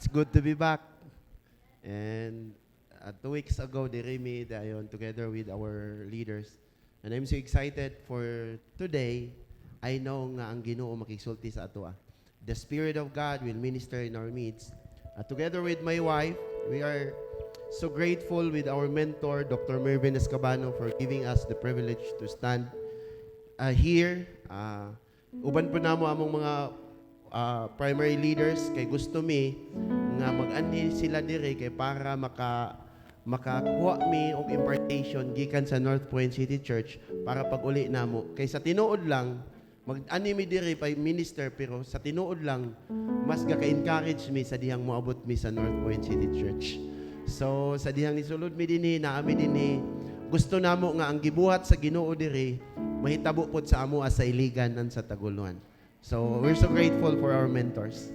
It's good to be back. And 2 weeks ago, Remy dayon together with our leaders. And I'm so excited for today. I know nga ang Ginoo makisulti sa ato. The Spirit of God will minister in our midst. Together with my wife, we are so grateful with our mentor, Dr. Mervin Escabano, for giving us the privilege to stand here. Uban po namo among mga primary leaders kay gusto mi nga mag-ani sila dire kay para makakuha mi og impartation gikan sa North Point City Church para pag-uli namo. Kay sa tinuod lang mag-ani mi dire pa minister pero sa tinuod lang mas gaka-encourage mi sa dihang moabot mi sa North Point City Church. So sa dihang nisulod mi dinhi naami dinhi gusto namo nga ang gibuhat sa Ginoo dire mahitabo pod sa amo sa iligan nan sa Taguluan. So we're so grateful for our mentors.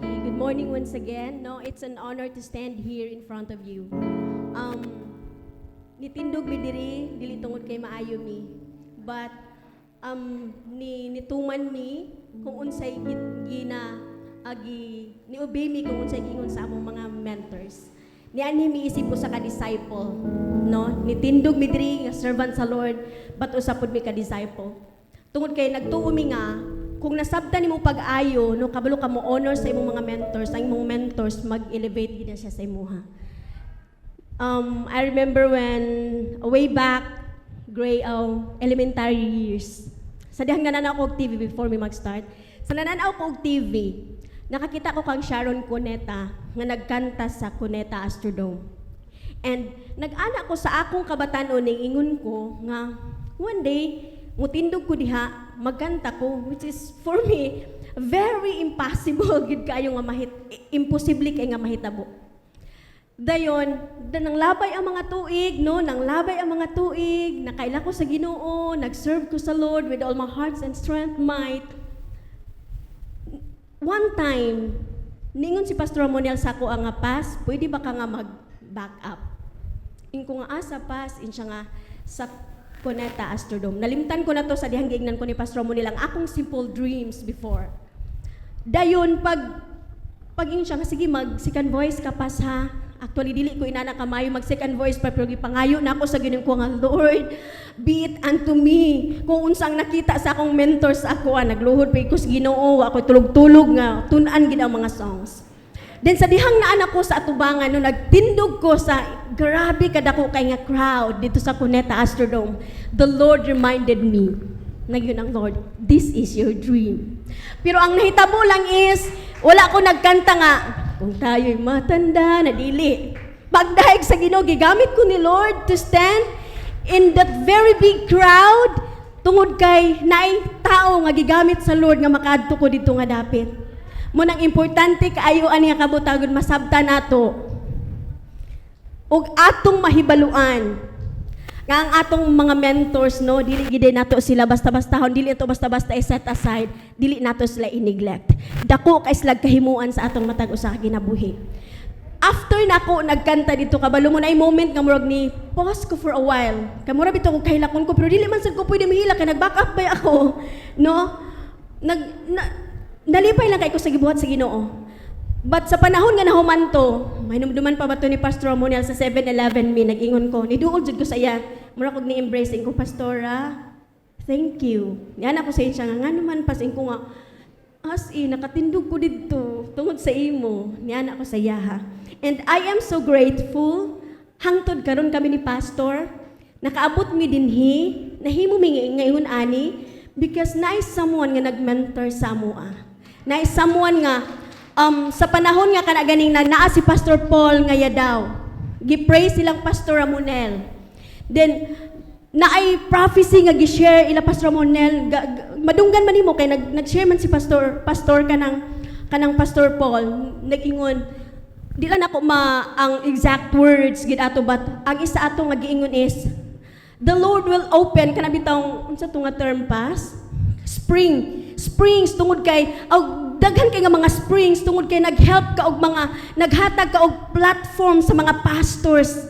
Good morning once again. No, it's an honor to stand here in front of you. Nitindog mi diri dili tungod kay maayo mi. But nituman mi kung unsay gina ni obey mi kung unsay gingon sa among mga mentors. Niani mi isip ko sa ka-disciple, no? Nitindog mi diri nga servant sa Lord, but usapod mi ka-disciple. Tungod kay nagtuo mi nga kung nasabtan nimo pag-ayo no kabalo ka mo honor sa imong mga mentors, ang imong mentors mag-elevate gid siya sa imuha. I remember when way back elementary years. Sa dihang nananaw ko og TV before mi mag-start. Sa nananaw ko og TV, nakakita ko kang Sharon Cuneta nga nagkanta sa Cuneta Astrodome. And nag-ana ko sa akong kabatanon ning ingon ko nga one day mutindog ko diha magkanta ko, which is for me very impossible gid kayo nga imposible kay nga mahitabo. Dayon, nang labay ang mga tuig, no, nang labay ang mga tuig, nakaila ko sa Ginoo, nag-serve ko sa Lord with all my heart and strength, might. One time, ningon si Pastor Moniel sa ako ang pas, pwede ba ka nga mag-back up? In ko nga asa pas, in siya nga sa Cuneta Astrodome. Nalimtan ko na to sa dihang giingnan ko ni Pastor Moniel ang akong simple dreams before. Dayon, pag siya nga, sige, mag-second voice ka pas ha. Actually, dili ko inana kamayo mag-second voice pa, pero gipangayo na ako sa Ginoo ko nga, Lord, be it unto me. Kung unsang nakita sa akong mentors ako, nagluhod pa ko sa Ginoo, ako tulog-tulog nga, tunan gid ang mga songs. Then sa dihang naan ako sa atubangan, no, nagtindog ko sa grabe kadako kay nga crowd dito sa Cuneta Astrodome. The Lord reminded me, na yun ang Lord, this is your dream. Pero ang nahitabo lang is, wala ko nagkanta nga, kung tayo'y matanda na dili. Pagdahig sa Ginoo, gigamit ko ni Lord to stand in that very big crowd, tungod kay naay tao nga gigamit sa Lord nga makaadto ko dito nga dapit. Munang importante kaayo ani nga kabutagon masabtan nato ug atong mahibaluan nga ang atong mga mentors, no, dili gid nato sila basta-bastahon, dili ito basta-basta i-set aside, dili nato sila i-neglect. Dako kay sila kahimuan sa atong matag usa ka kinabuhi. After nako nagkanta dito kabalo mo na moment nga murag ni pause ko for a while. Kay mura bitaw ko kahilakon ko pero dili man sad ko pwede mahila kay nag-back up ba ako, no? Nalipay lang kay ko sa gibuhat sa Ginoo. But sa panahon nga nahumanto, mahinumduman pa ba to ni Pastor Moniel sa 7-Eleven mi, nag-ingon ko, niduol jud ko sa iya, mura kog ni-embracing ko, Pastora, thank you. Yan ako sa siya nga naman pasing ko nga, nakatindog ko dito, tungod sa imo, yan ako sa iya ha. And I am so grateful, hangtod karon kami ni Pastor, nakaabot mi dinhi, nahimo mi ngayon ani, because naay someone nga nag-mentor sa amoa. Naay someone nga, sa panahon nga kanaganing naa si Pastor Paul nga yadaw. Gi-pray silang Pastor Ramonel. Then naay prophecy nga gi-share ila Pastor Ramonel. Madunggan man nimo kay nag-share man si pastor kanang Pastor Paul nag-ingon di lang ako ang exact words gid ato but ang isa ato nga giingon is the Lord will open kana bitong unsa to nga term pas springs tungod kay daghan kay nga mga springs tungod kay naghelp ka og mga naghatag ka og platform sa mga pastors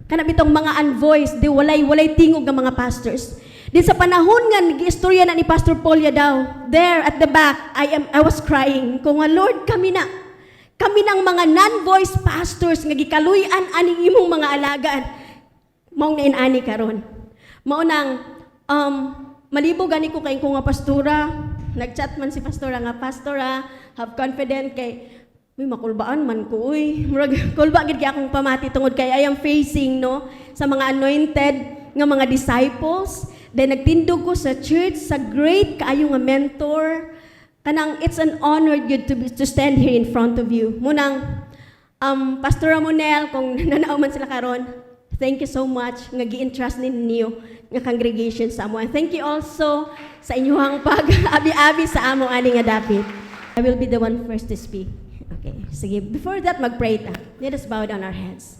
kana bitong mga unvoiced di walay tingog nga mga pastors. Din sa panahon nga nag-istorya na ni Pastor Paul daw there at the back I was crying ko nga Lord kami kami ng mga non-voice pastors nga gikaluy-an aning imong mga alagaan. Mao na inani karon. Mao nang malibog gani ko kay ko nga pastora. Nagchat man si pastora nga, pastora, have confidence kay may makulbaan man ko uy. Murag kulba gid kay akong pamati tungod kay I am facing no sa mga anointed nga mga disciples. Then nagtindog ko sa church sa great kaayo nga mentor. Kanang it's an honor good to stand here in front of you. Munang Pastor Ramonel kung nanaaw man sila karon. Thank you so much nga gi-entrust ninyo nga congregation sa amo. And thank you also sa inyong pag-abi-abi sa amo ani nga dapit. I will be the one first to speak. Okay, sige. Before that, mag-pray ta. Let us bow down our heads.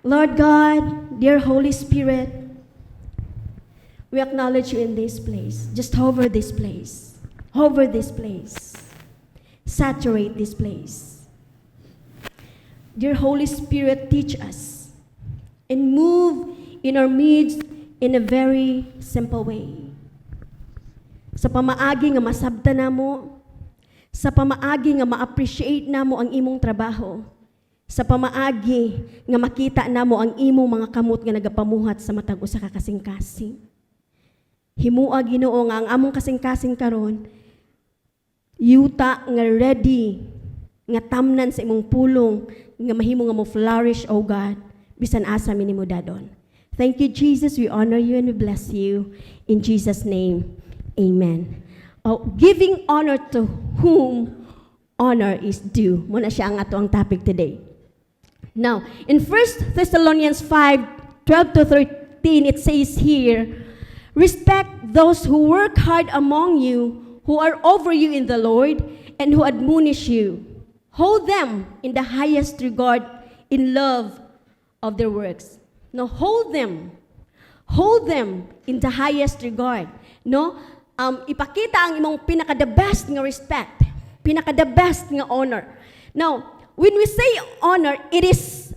Lord God, dear Holy Spirit, we acknowledge you in this place. Just hover this place. Hover this place. Saturate this place. Dear Holy Spirit, teach us and move in our midst in a very simple way. Sa pamaagi nga masabta namo, sa pamaagi nga ma-appreciate namo ang imong trabaho, sa pamaagi nga makita namo ang imong mga kamot nga nagapamuhat sa matag usa ka kasing-kasing. Himua Ginoo nga ang among kasing-kasing karon yuta nga ready nga tamnan sa imong pulong nga mahimo nga mo flourish, O God, bisan asa minimo dadon. Thank you, Jesus. We honor you and we bless you. In Jesus' name, amen. Oh, giving honor to whom honor is due. Muna siya ang ato ang topic today. Now, in 1 Thessalonians 5:12 to 13, it says here, respect those who work hard among you, who are over you in the Lord, and who admonish you. Hold them in the highest regard in love of their works. No, hold them in the highest regard. No, ipakita ang imong pinaka-the best nga respect, pinaka-the best nga honor. Now, when we say honor, it is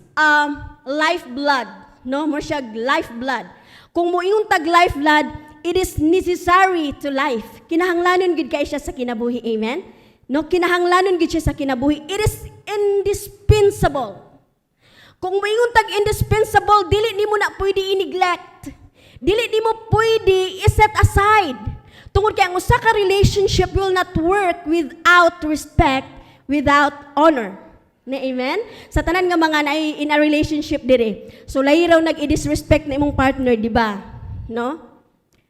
lifeblood. No, mo siya lifeblood. Kung moingon tag lifeblood, it is necessary to life. Kinahanglanon gid kay siya sa kinabuhi. Amen? No, kinahanglanon gid siya sa kinabuhi. It is indispensable. Kung moingon tag indispensable, dili nimo na pwede i-neglect. Dili nimo pwede i-set aside. Tungod kay ang usa ka relationship will not work without respect, without honor. Na amen? Sa tanan nga mga na in a relationship dire. So lahi raw nag-i-disrespect na imong partner, di ba? No?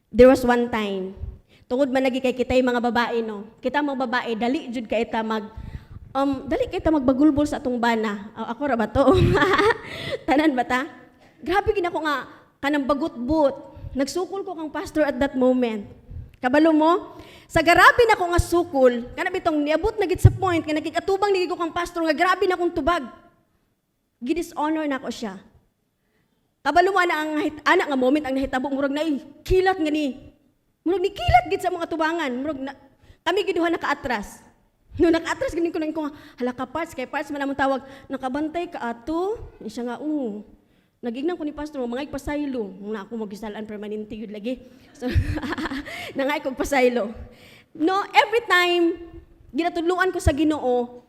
There was one time. Tungod man lagi kay kitay mga babae, no. Kita mga babae dali jud kay ta dali kay ta magbagulbol sa atong bana. Ako ra ba to? Tanan ba ta? Grabe gid ako nga kanang bagot-but. Nagsukol ko kang pastor at that moment. Kabalo mo? Sa garabi na ko nga sukol, kana bitong niabot na gid sa point nga nagikatubang ni ko kang pastor nga grabe na kong tubag. Gidishonor na ko siya. Kabalo mo na ang anak nga moment ang nahitabo murag na kilat nga ni. Murag ni kilat gid sa mga tubangan. Murag na, kami gid duha nakaatras. No nakaatras gid ko nga hala ka parts kay parts man among tawag nakabantay ka ato. Siya nga nagignan ko ni pastor mga pasaylo na ako magisalan permanente yun lagi. So nangay kog pasaylo. No, every time ginatudluan ko sa Ginoo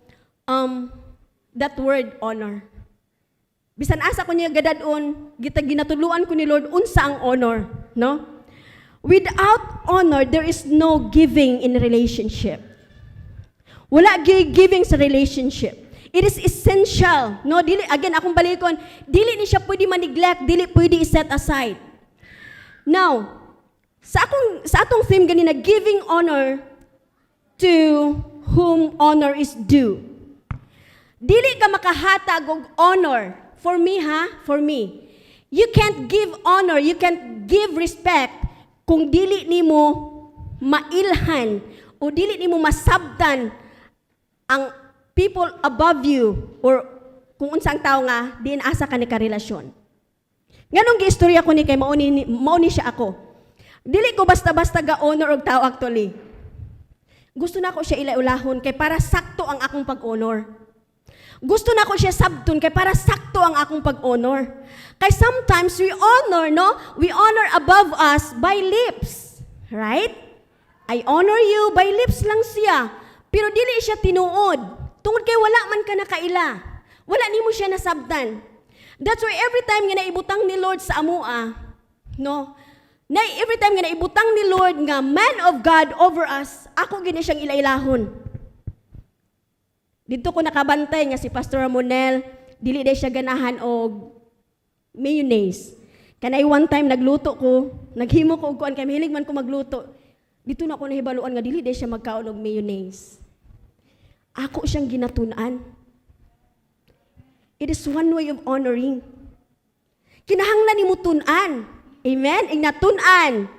that word honor. Bisan asa ko niya gadadon, ginatudluan ko ni Lord unsa ang honor, no? Without honor, there is no giving in relationship. Wala giving sa relationship. It is essential. No, dili again akong balikon, dili ni siya pwede ma-neglect, dili pwede i-set aside. Now, sa atong theme ganina, giving honor to whom honor is due. Dili ka makahatag og honor for me for me. You can't give honor, you can't give respect kung dili nimo mailhan o dili nimo masabtan ang people above you or kung unsang tao nga diin asa ka ni karelasyon. Nganong giistorya ko ni kay mao ni siya ako. Dili ko basta-basta ga honor og tao actually. Gusto na ko siya ilaulahon kay para sakto ang akong pag-honor. Gusto na ko siya sabton kay para sakto ang akong pag-honor. Kay sometimes we honor, no? We honor above us by lips. Right? I honor you by lips lang siya. Pero dili siya tinuod. Tungod kay wala man ka nakaila. Wala nimo siya nasabtan. That's why every time nga naibutang ni Lord sa amua, no? Every time nga naibutang ni Lord nga man of God over us, ako gini siyang ilailahon. Dito ko nakabantay nga si Pastor Ramonel, dili day siya ganahan og mayonnaise. Kanay one time nagluto ko, naghimo ko og kuan kay mahilig man ko magluto. Dito na ko nahibaluan nga dili day siya magkaon og mayonnaise. Ako siyang ginatun-an. It is one way of honoring. Kinahanglan nimo tun-an. Amen? Ignatun-an.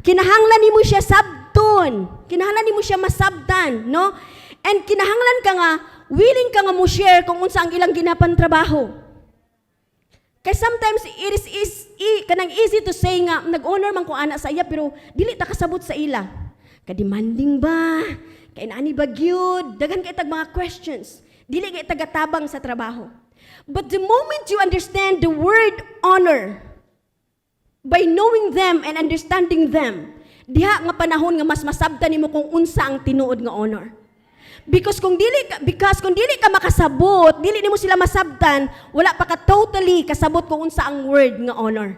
Kinahanglan nimo siya sabton. Kinahanglan nimo siya masabtan, no? And kinahanglan ka nga, willing ka nga mo share kung unsa ang ilang ginapan trabaho. Kaya sometimes it is kanang easy to say nga, nag-honor man ko ana sa iya, pero dili ta kasabot sa ila. Kademanding ba? Kay naani ba gyud? Daghan kay tag mga questions. Dili kay tagatabang sa trabaho. But the moment you understand the word honor, by knowing them and understanding them, diha nga panahon nga mas masabtan nimo kung unsa ang tinuod nga honor. Because kung dili ka makasabot, dili nimo sila masabtan, wala pa ka totally kasabot kung unsa ang word nga honor.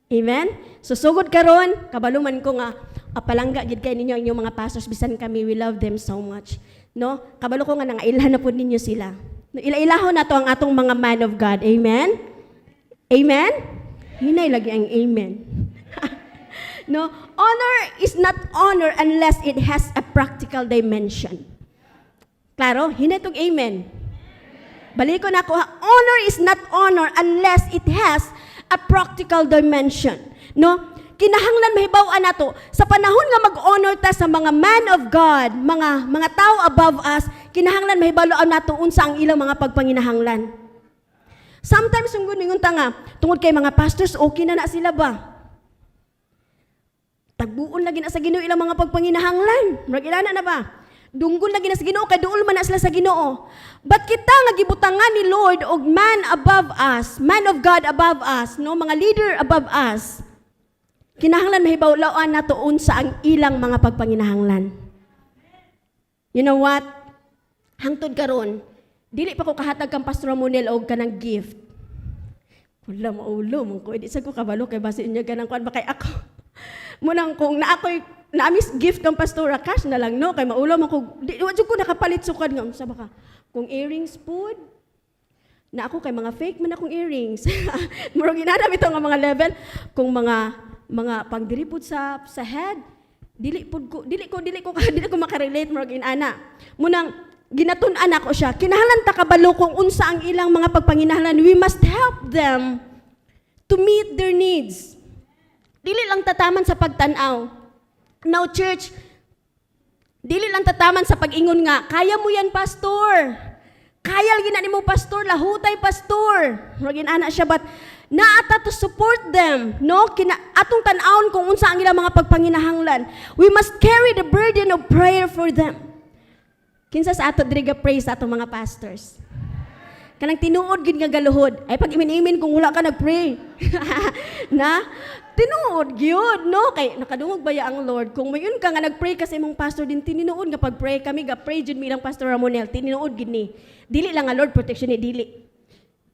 Amen? So sugod karon, kabaluman ko nga palangga gid kay ninyo inyong mga pastors, bisan kami, we love them so much. No? Kabalo ko nga nangailhan na po ninyo sila. No, ilailahon na to ang atong mga man of God. Amen? Amen? Hinay lagi ang amen. No? Honor is not honor unless it has a practical dimension. Klaro? Hinay tong amen. Balik ko na ako. Honor is not honor unless it has a practical dimension. No? Kinahanglan mahibaw-an nato sa panahon nga mag-honor ta sa mga man of God, mga tao above us, kinahanglan mahibaw-an nato unsa ang ilang mga pagpanginahanglan. Sometimes yung guningon ta nga tungod kay mga pastors okay na sila ba? Tagbuon lagi na sa Ginoo ilang mga pagpanginahanglan. Murag ilana na ba? Dunggol lagi na sa Ginoo kay duol man na sila sa Ginoo. But kita nga gibutangan ni Lord og man above us, man of God above us, no, mga leader above us. Kinahanglan mahibaw-an nato unsa ang ilang mga pagpanginahanglan. You know what? Hangtod karon, dili pa ko kahatag kang Pastor Ramonel og kanang gift. Wala maulo mong ko di sa ko kabalo kay base niya ganang kuan ba kay ako. Munang kung na ako'y naamis gift kang Pastor cash na lang no kay maulo man ko di wa jud ko nakapalit sukad nga unsa ba ka? Kung earrings food na ako kay mga fake man akong earrings. Murag inadam ito nga mga level kung mga pagdiripod sa head dili ko makarelate mo gin ana munang ginatun-an ako siya kinahanglan ta kabalo kung unsa ang ilang mga pagpanginahanglan. We must help them to meet their needs. Dili lang tataman sa pagtan-aw. Now church, dili lang tataman sa pag-ingon nga kaya mo yan pastor, kaya gina nimo pastor, lahutay pastor mo gin ana siya, but naata to support them, no? Atong tan-awon kung unsa ang ilang mga pagpanginahanglan. We must carry the burden of prayer for them. Kinsa sa ato diri ga pray sa atong mga pastors. Kanang tinuod gid nga galuhod. Ay pag imin-imin kung wala ka nagpray. Na tinuod gyud, no? Kay nakadungog baya ang Lord. Kung mayon ka nga nagpray kasi imong pastor din tinuod nga pag-pray kami ga pray jud mi ilang Pastor Ramonel. Tinuod gid ni. Dili lang nga Lord protection ni dili.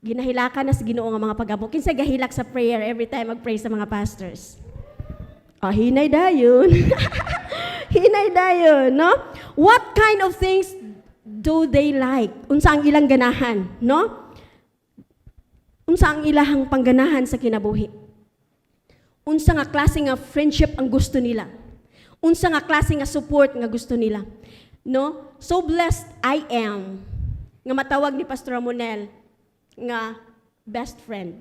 Ginahilakan na sa Ginoo nga mga pag-amo. Kinsa gahilak sa prayer every time mag-pray sa mga pastors? Hinay dayon. Hinay dayon, no? What kind of things do they like? Unsa ang ilang ganahan, no? Unsa ang ilahang pangganahan sa kinabuhi? Unsa nga klase nga friendship ang gusto nila? Unsa nga klase nga support nga gusto nila? No? So blessed I am nga matawag ni Pastor Ramonel nga best friend.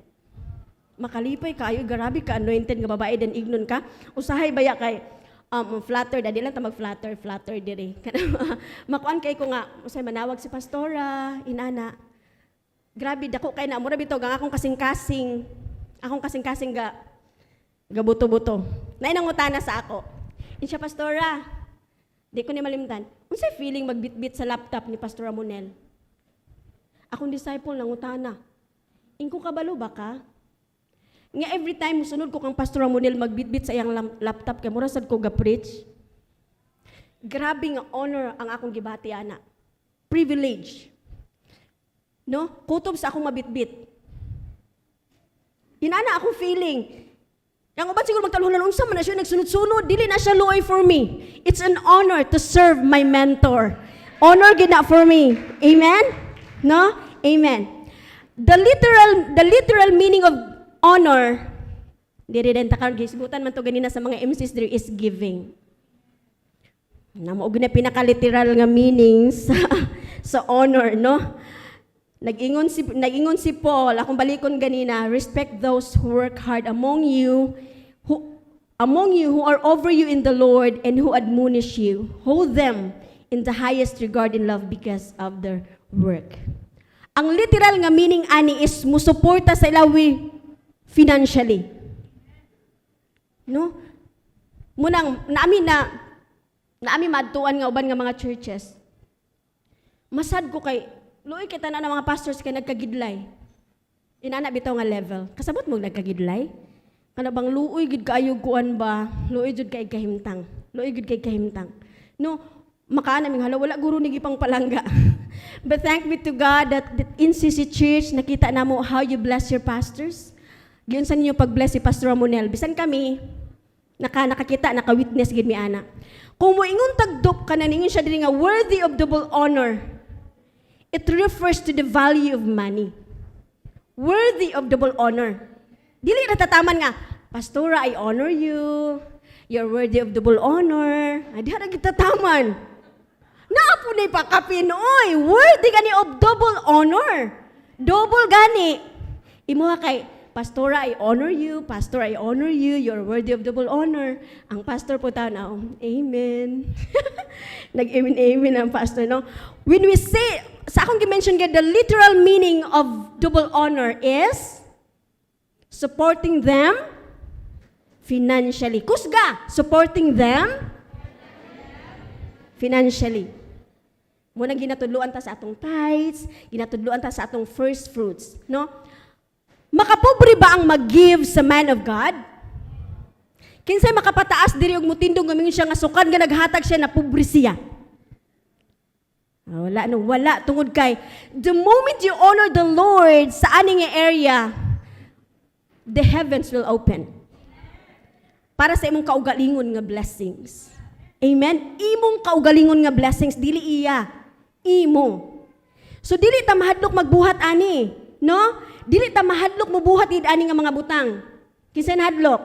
Makalipay kayo, grabe ka, anointed nga babae, then ignon ka. Usahay baya kay flatter, dadi lang ta mag-flatter diri. Makuan kay ko nga, usay manawag si pastora, inana. Grabe, dako kay na, mura bito, gang akong kasing-kasing ga buto-buto. Nainangutana sa ako. Insya pastora, di ko ni malimtan, unsay feeling magbitbit sa laptop ni Pastor Ramonel? Akong disciple nangutana, ingko kabalo ba ka? Nga every time musunod ko kang Pastor Ramonel magbitbit sa iyang laptop kay mura sad ko ga preach. Grabe nga honor ang akong gibati ana. privilege. No? Kutob sa akong mabitbit. Inana akong feeling. Yang uban siguro magtaluhan unsa man na siya nagsunod-sunod, dili na siya luoy for me. It's an honor to serve my mentor. Honor gid na for me. Amen? No? Amen. The literal meaning of honor, diri din takang gisgutan man to ganina sa mga MCs, there is giving. Na mao gina pinaka-literal nga meaning sa honor, no? Nag-ingon si Paul, akong balikon ganina, respect those who work hard among you who are over you in the Lord and who admonish you. Hold them in the highest regard and love because of their work. Ang literal nga meaning ani is musuporta sa ilawi financially. No? Munang naami madtuan nga uban nga mga churches. Masad ko kay luoy kita na ng mga pastors kay nagkagidlay. Inana bitaw nga level. Kasabot mo nagkagidlay? Kana bang luoy gid kaayo kuan ba? Luoy jud kay kahimtang. Luoy gid kay kahimtang. No, makaana ming hala wala guro ni gipang palangga. But thank be to God that in CC Church nakita namo how you bless your pastors. Giyon sa ninyo pag-bless si Pastor Ramonel. Bisan kami nakakita, naka-witness gid mi ana. Kung moingon tagdop ka na ningon siya diri nga worthy of double honor. It refers to the value of money. Worthy of double honor. Dili natataman nga, Pastora, I honor you. You're worthy of double honor. Ay, di harag itataman. Naapo na ipakapin, oy. Worthy gani of double honor. Double gani. Imuha kay, Pastora, I honor you. Pastor, I honor you. You're worthy of double honor. Ang pastor po tanaw, amen. Nag-amen ang pastor, no? When we say, sa akong gi-mention the literal meaning of double honor is supporting them financially. Kusga, supporting them financially. Muna ginatudluan ta sa atong tithes, ginatudluan ta sa atong first fruits, no? Makapobre ba ang mag-give sa man of God? Kinsay makapataas diri og mutindog ngamingon siya nga sukan nga naghatag siya na pobre siya. Wala tungod kay the moment you honor the Lord sa aning area, the heavens will open. Para sa imong kaugalingon nga blessings. Amen. Imong kaugalingon nga blessings dili iya. Imo. So dili ta mahadlok magbuhat ani, no? Dili ta mahadlok mobuhat id ani nga mga butang. Kinsa nahadlok?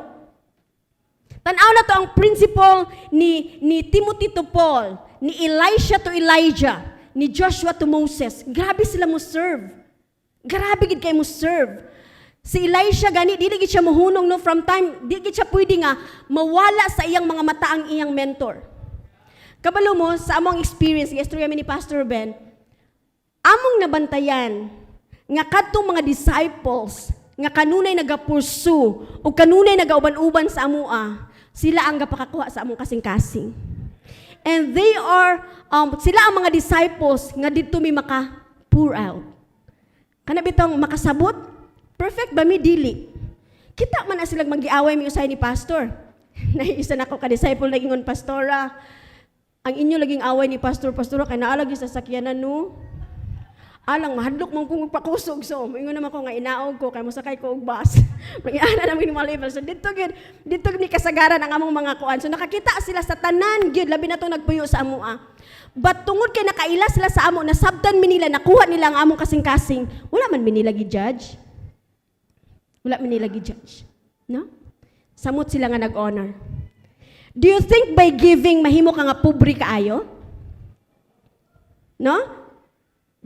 Tan-aw na to ang principle ni Timothy to Paul, ni Elisha to Elijah, ni Joshua to Moses. Grabe sila mo serve. Grabe gid kay mo serve. Si Elisha gani dili gid siya mohunong no from time, di gid siya pwede nga mawala sa iyang mga mata ang iyang mentor. Kabalo mo sa among experience, istorya ni Pastor Ben, among nabantayan nga kadtong mga disciples nga kanunay nagapursu o kanunay nagauban-uban sa amua, sila ang gapakakuha sa among kasing-kasing. And they are sila ang mga disciples nga didto mi maka pour out. Kana bitong makasabot, perfect ba mi dili? Kita man na sila magiaway mi usay ni pastor. Naisa na ko ka disciple na ingon, Pastora, ang inyo laging away ni Pastora kay naalagi sa sakyanan no. Alang mahadlok mong kung pakusog so ingon naman ko nga inaog ko kay mosakay ko og bus. Mangiana namin mga level. So dito ni kasagaran ang among mga kuan. So nakakita sila sa tanan gyud labi na to nagpuyo sa amua. But tungod kay nakaila sila sa amo, nasabtan mi nila, nakuha nila ang among kasing-kasing, wala man mi nila gi-judge. Wala man nila gi-judge. No? Samot sila nga nag-honor. Do you think by giving mahimo ka nga pobre kaayo? No?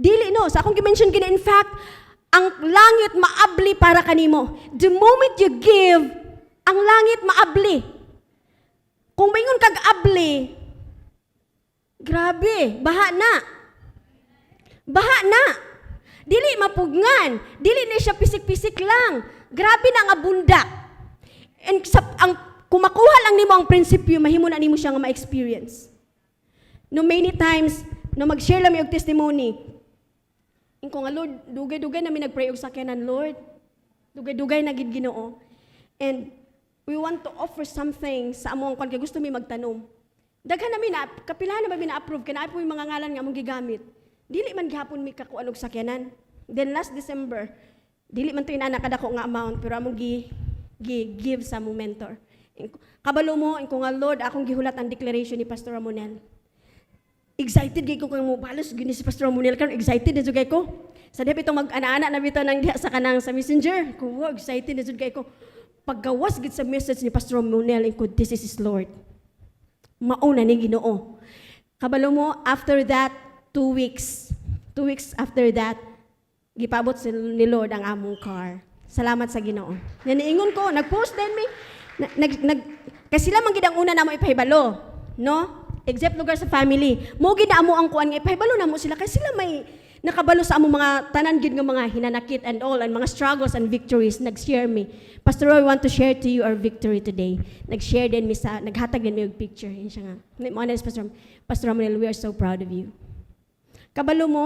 Dili no, sa akong gi-mention gina, in fact, ang langit maabli para kanimo. The moment you give, ang langit maabli. Kung maingon kag abli, grabe, baha na. Baha na. Dili mapugngan, dili na siya pisik-pisik lang. Grabe na ang abunda. And kung makuha lang nimo ang prinsipyo, mahimo na nimo siya nga ma-experience. No many times, no mag-share lang mi og testimony. Ko nga, Lord, dugay-dugay namin nag-pray og sakyanan, Lord. Dugay-dugay na gid Ginoo. And we want to offer something sa among kung gusto mi magtanom. Daghan namin na, kapilahan na ba na-approve, kaya na po yung mga ngalan nga among gigamit. Dili man gihapon mi kakuan og sakyanan. Then last December, dili man to inana kadako nga amount pero among give sa mong mentor. Kabalo mo, ko nga Lord, akong gihulat ang declaration ni Pastor Ramonel. Excited gay ko kung mo balos gini si Pastor Ramonel karon excited na jud kay ko. Sa dep itong mag-ana-ana na bitaw nang diha sa kanang sa messenger. Ko wow, excited na jud kay ko. Paggawas gid sa message ni Pastor Ramonel, ko this is his Lord. Mauna ni Ginoo. Kabalo mo, after that 2 weeks after that, gipabot ni Lord ang among car. Salamat sa Ginoo. Naniingon ko, nag-post din mi. Kasi sila man gid ang una namo ipahibalo, no? Except lugar sa family. Mo gid na amo ang kuan nga ipahibalo namo sila kasi sila may nakabalo sa among mga tanan gid nga mga hinanakit and all and mga struggles and victories. Nag-share mi. Pastor Roy, want to share to you our victory today. Nag-share din mi sa naghatag din mi og picture. Yan siya nga. Mo na Pastor Ramonel, we are so proud of you. Kabalo mo,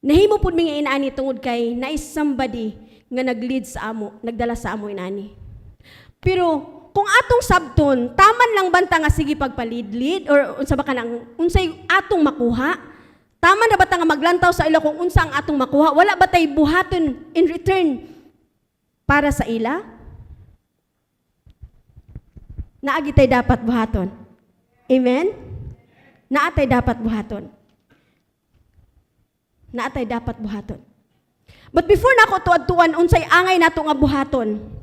nahimo pud mi nga inaani tungod kay na somebody nga nag-lead sa amo, nagdala sa amo inaani. Pero kung atong sabton, taman lang banta nga sige pagpalid-lead or unsa ba kanang unsay atong makuha? Taman na bata nga maglantaw sa ila kung unsa ang atong makuha? Wala ba tay buhaton in return para sa ila? Naagi tay dapat buhaton. Amen? Naatay dapat buhaton. Naatay dapat buhaton. But before nako tuad-tuan unsay angay nato nga buhaton,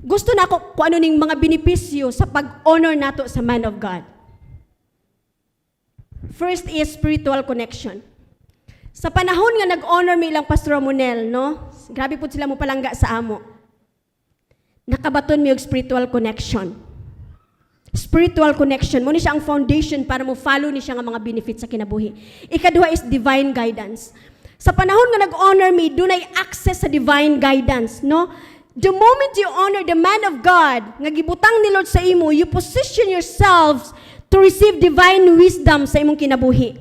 gusto na ako kung ano ning mga benepisyo sa pag-honor nato sa man of God. First is spiritual connection. Sa panahon nga nag-honor mi ilang Pastor Ramonel, no? Grabe po sila mo palangga sa amo. Nakabaton mi og spiritual connection. Spiritual connection. Mo ni siya ang foundation para mo follow ni siya nga mga benefits sa kinabuhi. Ikaduha is divine guidance. Sa panahon nga nag-honor mi, dunay access sa divine guidance, no? The moment you honor the man of God, nga gibutang ni Lord sa imo, you position yourselves to receive divine wisdom sa imong kinabuhi.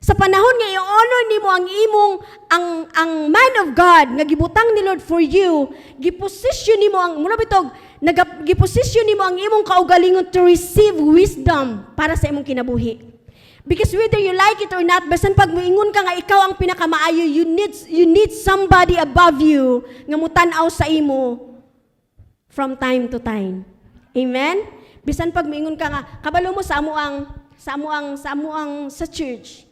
Sa panahon nga i-honor nimo ang imong ang man of God nga gibutang ni Lord for you, giposition nimo ang muna bitog, giposition nimo ang imong kaugalingon to receive wisdom para sa imong kinabuhi. Because whether you like it or not, basan pag moingon ka nga ikaw ang pinakamaayo, you need somebody above you nga mutan-aw sa imo from time to time. Amen? Bisan pag moingon ka nga kabalo mo sa church.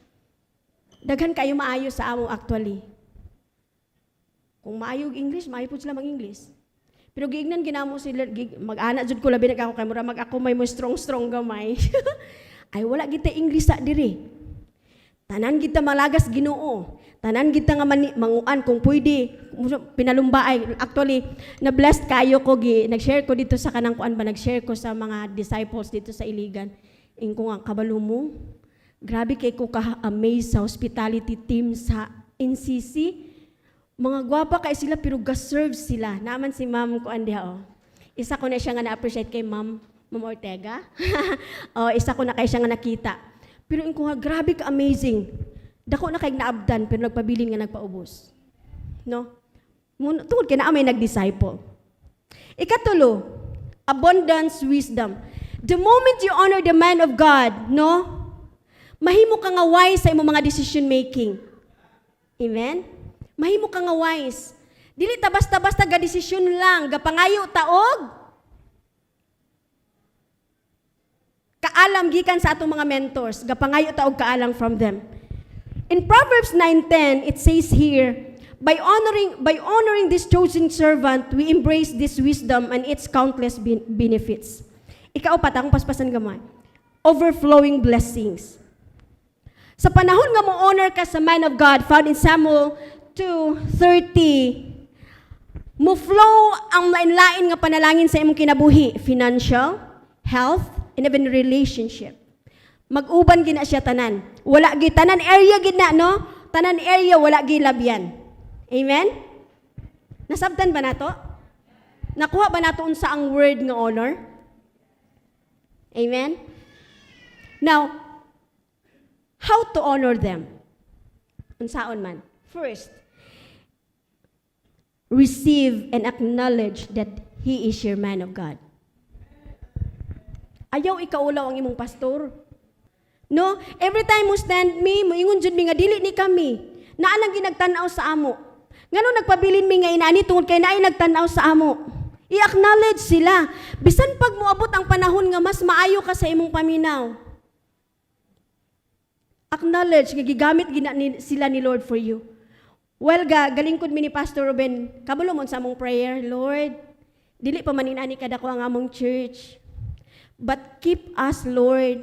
Daghan kayo maayo sa amo actually. Kung maayo og English, maayo pud sila mag-English. Pero giignan ginamo sila mag-ana jud ko labi ako kay mura mag ako may mo strong gamay. Ay wala kita English sa diri. Tanan kita malagas Ginoo. Tanan kita nga manguan kung pwede pinalumbaay. Actually, na-blessed kayo ko nag-share ko dito sa kanang kuan ba nag-share ko sa mga disciples dito sa Iligan. Ingko nga kabalo mo. Grabe kay ko ka-amaze sa hospitality team sa NCC. Mga gwapa kay sila pero ga-serve sila. Naman si Ma'am kuan diha oh. Isa ko na siya nga na-appreciate kay Ma'am Ortega. Isa ko na kay siya nga nakita. Pero yung nga, grabe ka-amazing. Dako na kay naabdan, pero nagpabilin nga nagpaubos. No? Tungod kay na may nag-disciple. Ikatulo, abundance wisdom. The moment you honor the man of God, no? Mahimo ka nga wise sa imong mga decision making. Amen? Mahimo ka nga wise. Dili ta basta-basta ga desisyon lang, ga pangayo taog. Kaalam gikan sa atong mga mentors, gapangayo ta og kaalam from them. In Proverbs 9:10, it says here, by honoring this chosen servant, we embrace this wisdom and its countless benefits. Ikaapat, akong paspasan gamay. Overflowing blessings. Sa panahon nga mo honor ka sa man of God, found in Samuel 2:30, mo flow ang lain-lain nga panalangin sa imong kinabuhi, financial, health, and even relationship. Mag-uban gina siya tanan. Wala gi tanan area gina no? Tanan area wala gi labyan. Amen? Nasabtan ba nato? Nakuha ba nato unsa ang word nga honor? Amen? Now, how to honor them? Unsaon man? First, receive and acknowledge that he is your man of God. Ayaw ikaulaw ang imong pastor. No, every time mo stand me, moingon jud mi nga dili ni kami. Naa lang ginagtan-aw sa amo. Ngano nagpabilin mi nga inaani tungod kay naay nagtan-aw sa amo. I-acknowledge sila. Bisan pag moabot ang panahon nga mas maayo ka sa imong paminaw. Acknowledge nga gigamit sila ni Lord for you. Well, galingkod mi ni Pastor Ruben, kabalo mo sa among prayer, Lord, dili pa man inani kadako ang among church. But keep us, Lord.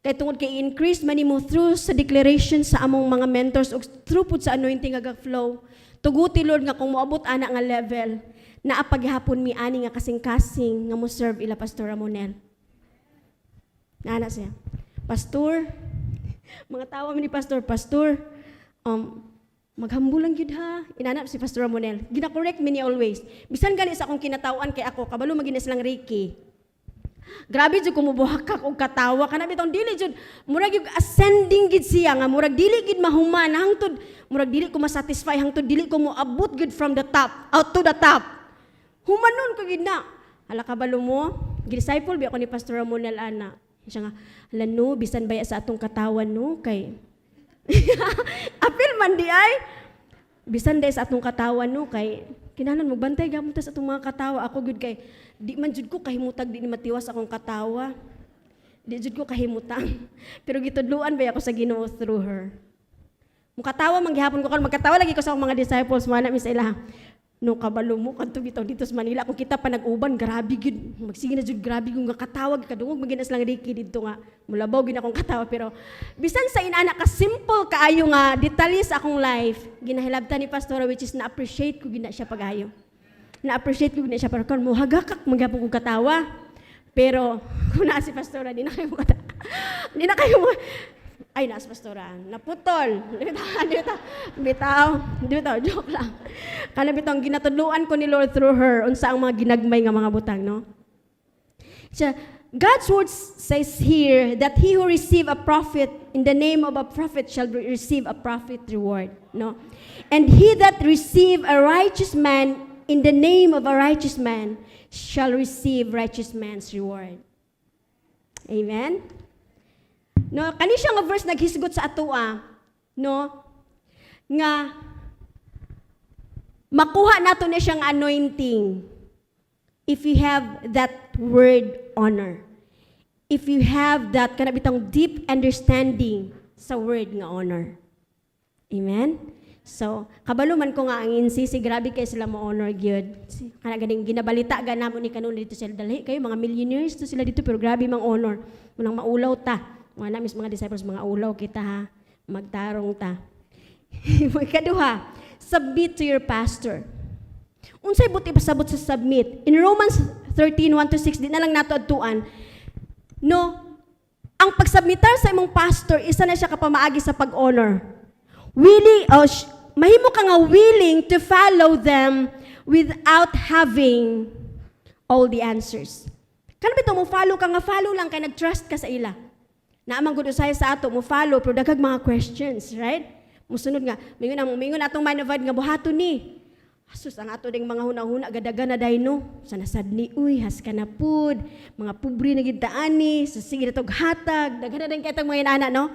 Kay tungod kay increase man nimo through sa declaration sa among mga mentors ug through pud sa anointing nga flow. Tuguti, Lord, nga kung moabot ana nga level, naa paghapon mi ani nga kasing-kasing nga mo serve ila Pastor Ramonel. Nana siya. Pastor, mga tawa mi ni Pastor, maghambulan gyud ha. Inanap si Pastor Ramonel. Gina-correct me ni always. Bisan gali sa akong kinatawan kay ako, kabalo maginas lang Ricky. Grabe jud kumubuhakak og katawa kana bitong dili jud murag yung ascending gid siya nga murag dili gid mahuman hangtod murag dili ko masatisfy hangtod dili ko moabot gid from the top out to the top. Humanon ko gid na. Hala kabalo mo, gi-disciple bi ako ni Pastor Ramonel ana. Siya nga, hala no, bisan baya sa atong katawan no kay apil man di ay bisan day sa atong katawan no kay kinahanglan magbantay gyapon ta sa atong mga katawa ako gud kay di man jud ko kahimutag di ni matiwas akong katawa. Di jud ko kahimutang. Pero gitudluan ba ako sa Ginoo through her. Mukatawa man gihapon ko karon magkatawa lagi ko sa akong mga disciples mana mi sa ila. No kabalo mo kadto bitaw dito sa Manila kung kita pa nag-uban grabe gid magsige na jud grabe kung katawag kadungog maginas lang Ricky didto nga mulabaw gid akong katawa pero bisan sa inana ka simple kaayo nga detalye sa akong life ginahilabtan ni Pastora which is na appreciate ko gina siya pagayo. Na-appreciate ko na siya pero kung muhagakak magyapon kong katawa. Pero kung naa si Pastora, di na kayo katawa. Di na kayo ay, naas Pastora, naputol. Bitaw, joke lang. Kana bitaw, ginatudluan ko ni Lord through her unsa ang mga ginagmay nga mga butang, no? So, God's word says here that he who receive a prophet in the name of a prophet shall receive a prophet reward, no? And he that receive a righteous man in the name of a righteous man shall receive righteous man's reward. Amen? No, kani siya nga verse naghisgot sa atoa, no? Nga makuha nato na siyang anointing if you have that word honor. If you have that kana bitang deep understanding sa word nga honor. Amen? So, kabalo man ko nga ang NCC, grabe kayo sila mo-honor gyud. Kana ganing ginabalita ganamo ni kanon dito sila dali kayo mga millionaires to sila dito pero grabe mang honor. Munang maulaw ta. Mga namis mga disciples mga ulaw kita ha. Magtarong ta. Ikaduha, submit to your pastor. Unsay buti pasabot sa submit? In Romans 13:1-6 di na lang nato adtuan. No, ang pagsubmitar sa imong pastor isa na siya kapamaagi sa pag-honor. Mahimo ka nga willing to follow them without having all the answers. Kano bitaw mo follow ka nga follow lang kay nag-trust ka sa ila. Naamang gud usay sa ato mo follow pero daghang mga questions, right? Musunod nga, mingon atong mind of God nga buhaton ni. Asus ang ato ding mga hunahuna gadaga na dayno. Sa nasadni uy has ka na pud, mga pubri na gid taani, sa sige na tog hatag, daghan na din kitang mga inana no.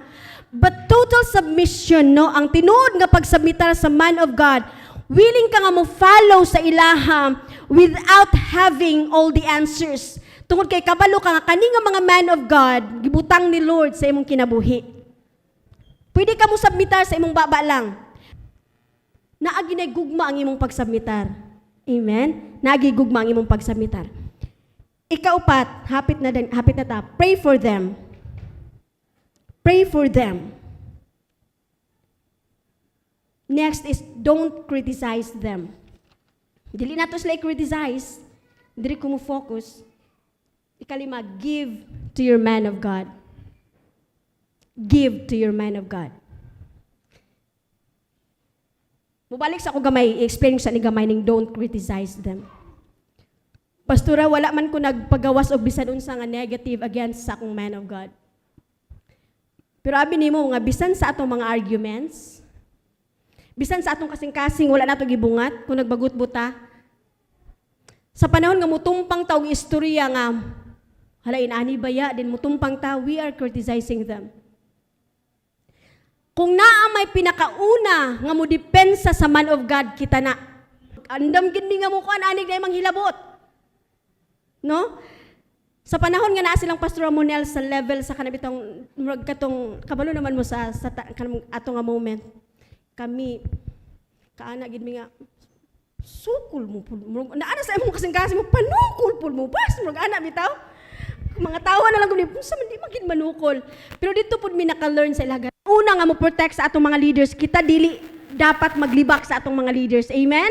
But total submission no, ang tinuod nga pagsubmitar sa man of God, willing ka nga mo follow sa ilaha without having all the answers. Tungod kay kabalo ka nga kani nga mga man of God, gibutang ni Lord sa imong kinabuhi. Pwede ka mo submitar sa imong baba lang. Naagi gugma ang imong pagsubmitar. Amen? Naagi gugma ang imong pagsubmitar. Ikaupat, hapit na ta. Pray for them. Pray for them. Next is don't criticize them. Dili nato sila i-criticize. Dili ko mo focus. Ikalima, give to your man of God. Give to your man of God. Mubalik sa ako gamay, i-explain sa ni gamay ning don't criticize them. Pastora, wala man ko nagpagawas og bisan unsa nga negative against sa akong man of God. Pero abi nimo nga bisan sa atong mga arguments, bisan sa atong kasing-kasing wala nato gibungat kung nagbagut-buta. Sa panahon nga mutumpang taog istorya nga halain ani baya din mutumpang ta, we are criticizing them. Kung naa may pinakauna nga mo depensa sa man of God, kita na. Andam gindi nga mo kuan anig na imong hilabot. No? Sa panahon nga naa silang Pastor Monel sa level sa kanabitong murag katong kabalo naman mo sa ato nga moment. Kami kaana gid mi nga sukul mo pud. Naana sa imong kasing-kasing mo panukol pud mo bas murag ana bitaw. Mga tawa na lang gud sa man di magid manukol. Pero dito pud mi naka-learn sa ilaga. Una nga mo protect sa atong mga leaders, kita dili dapat maglibak sa atong mga leaders. Amen?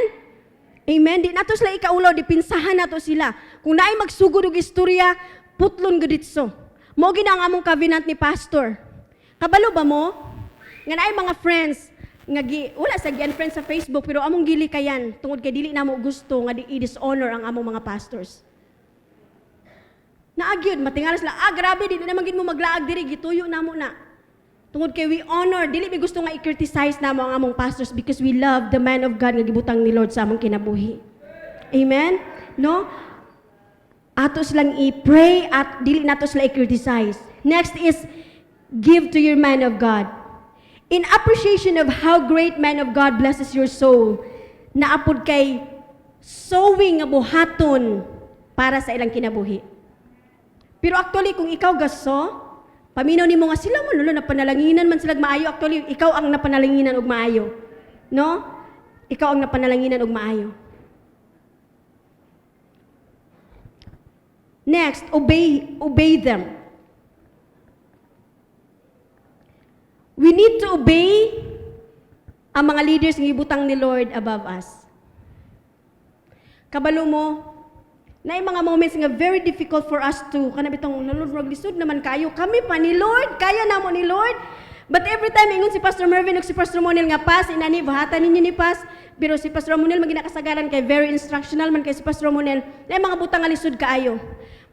Amen. Di nato sila ikaulaw, di pinsahan nato sila. Kung naay magsugod og istorya, putlon guditso. Mo gid ang among covenant ni pastor. Kabalo ba mo? Nga naay mga friends nga wala sa gi-unfriend sa Facebook pero among gili kayan tungod kay dili namo gusto nga i-dishonor ang among mga pastors. Naagyod matingalas la, grabe dili naman gid mo maglaag diri gituyo namo na. Tungod kay we honor, dili mi gusto nga i-criticize namo ang among pastors because we love the man of God nga gibutang ni Lord sa among kinabuhi. Amen? No? Ato silang i-pray at dili nato sila i-criticize. Next is give to your man of God. In appreciation of how great man of God blesses your soul, naapod kay sowing nga buhaton para sa ilang kinabuhi. Pero actually kung ikaw gaso, paminaw nimo nga sila man na panalanginan man sila maayo. Actually, ikaw ang napanalanginan og maayo. No? Ikaw ang napanalanginan og maayo. Next, obey them. We need to obey ang mga leaders nga ibutang ni Lord above us. Kabalo mo, na mga moments nga very difficult for us to kanabitong nalulog lisod naman kayo. Kami pa ni Lord, kaya namo ni Lord. But every time ingon si Pastor Mervin ug si Pastor Monel nga pas inani bahatan ninyo ni pas, pero si Pastor Monel maginakasagaran kay very instructional man kay si Pastor Monel. Na mga butang nga lisod kaayo.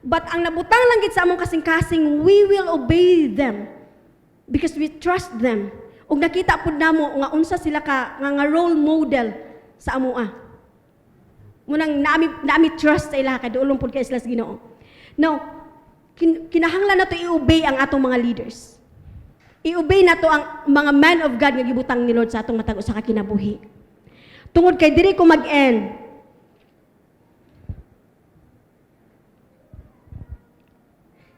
But ang nabutang lang gid sa among kasing-kasing, we will obey them because we trust them. Ug nakita pud namo nga unsa sila ka nga role model sa amoa. Munang naami trust sa ila kadulong pud kay sila sa Ginoo. Now, kinahanglan nato i-obey ang atong mga leaders. I-obey nato ang mga man of God nga gibutang ni Lord sa atong matag usa ka kinabuhi. Tungod kay diri ko mag-end.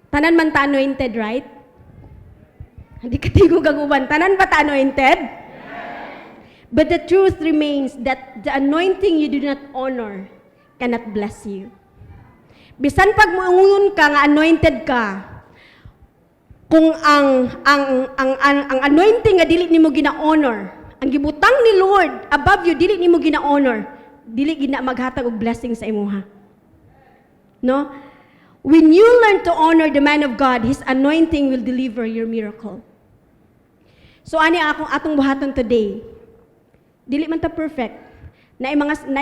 Tanan man ta anointed, right? Hindi ka tigog ang uban. Tanan ba ta anointed? But the truth remains that the anointing you do not honor cannot bless you. Bisan pag muungon ka nga anointed ka, kung ang anointing nga dili nimo gina-honor, ang gibutang ni Lord above you dili nimo gina-honor, dili gina maghatag og blessing sa imuha. No? When you learn to honor the man of God, his anointing will deliver your miracle. So ani atong buhaton today. Dili man ta perfect. Naay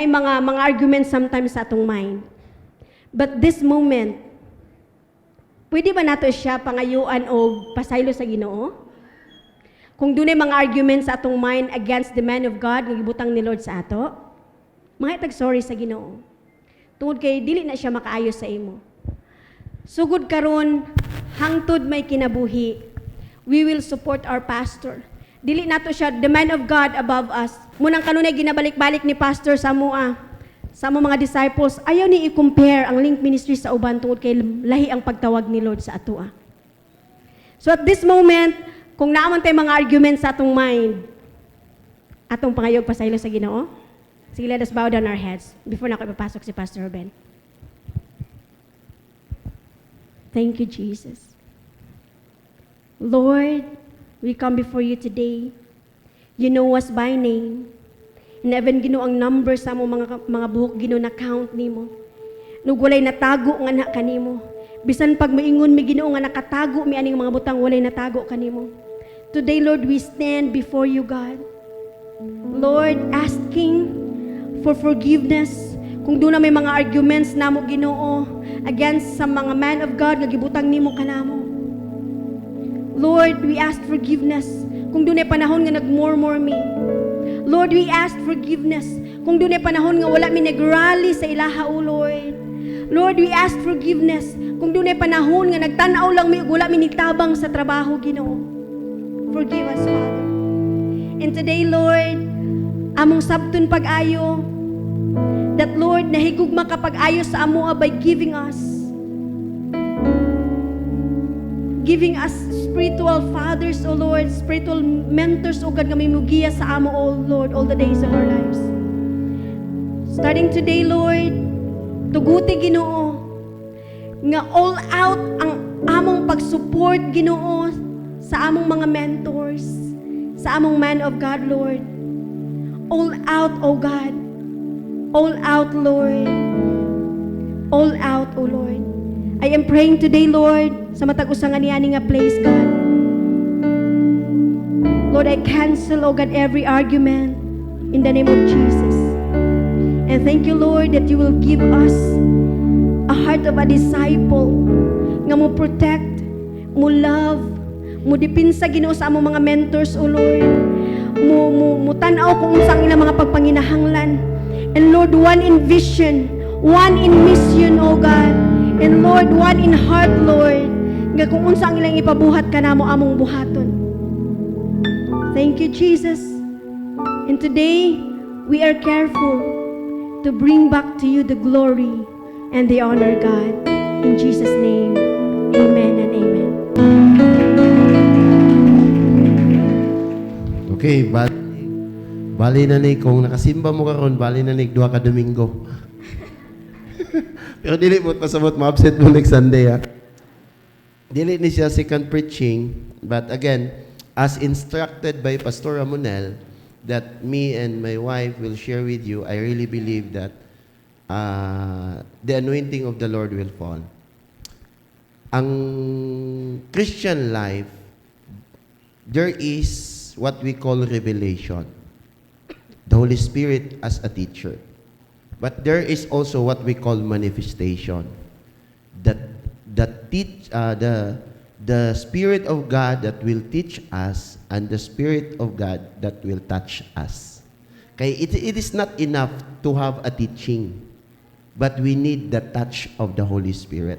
mga arguments sometimes sa atong mind. But this moment, pwede ba nato siya pangayuan o pasaylo sa Ginoo? Kung dunay mga arguments sa atong mind against the man of God nga gibutang ni Lord sa ato, mga sorry sa Ginoo. Tungod kay dili na siya makaayo sa imo. Sugod karon hangtod may kinabuhi, we will support our pastor. Dili nato siya the man of God above us. Munang kanunay ginabalik-balik ni pastor sa mua, sa mga disciples, ayaw ni i-compare ang Link Ministry sa uban tungod kay lahi ang pagtawag ni Lord sa atua. So at this moment, kung naaman tay mga arguments sa atong mind, atong pangayog pasaylo sa Ginoo, sige, let us bow down our heads before na ako ipapasok si Pastor Ruben. Thank you, Jesus. Lord, we come before you today. You know us by name. And even Ginoo ang number sa mo mga buhok Ginoo na count nimo. Nug walay natago nga na kanimo. Bisan pag maingon mi Ginoo nga nakatago mi aning mga butang walay natago kanimo. Today, Lord, we stand before you, God. Lord, asking for forgiveness. Kung doon na may mga arguments namo Ginoo against sa mga man of God nga gibutang nimo kanamo. Lord, we ask forgiveness kung doon ay panahon nga nagmurmur mi. Lord, we ask forgiveness kung doon ay panahon nga wala mi nagrally sa ilaha, O Lord. Lord, we ask forgiveness kung doon ay panahon nga nagtanaw lang mi ug wala mi nitabang sa trabaho, Ginoo. Forgive us, Father. And today, Lord, among sabton pag-ayo, that Lord, nahigugma ka pag-ayo sa amoa by giving us spiritual fathers, O Lord, spiritual mentors, O God, nga may mugiya sa amo, O Lord, all the days of our lives. Starting today, Lord, tuguti Ginoo, nga all out ang among pag-support, Ginoo, sa among mga mentors, sa among man of God, Lord. All out, O God. All out, Lord. All out, O Lord. I am praying today, Lord, sa matag usangan niya nga place, God. Lord, I cancel, O God, every argument in the name of Jesus. And thank you, Lord, that you will give us a heart of a disciple nga mo protect, mo love, mo dipinsa Ginoo sa among mga mentors, O Lord. Mo tan-aw kung unsang ilang mga pagpanginahanglan. And Lord, one in vision, one in mission, O God. And Lord, one in heart, Lord. Nga kung unsang ilang ipabuhat ka namo among buhaton. Thank you, Jesus. And today, we are careful to bring back to you the glory and the honor, God. In Jesus' name, amen and amen. Okay, bali na ni kung nakasimba mo karon, bali na ni duha ka Domingo. Pero dili mo pasabot mo absent mo next Sunday ha. Dili ni siya second preaching, but again, as instructed by Pastor Ramonel, that me and my wife will share with you, I really believe that the anointing of the Lord will fall. Ang Christian life, there is what we call revelation. The Holy Spirit as a teacher. But there is also what we call manifestation. The Spirit of God that will teach us and the Spirit of God that will touch us. Kaya it is not enough to have a teaching, but we need the touch of the Holy Spirit.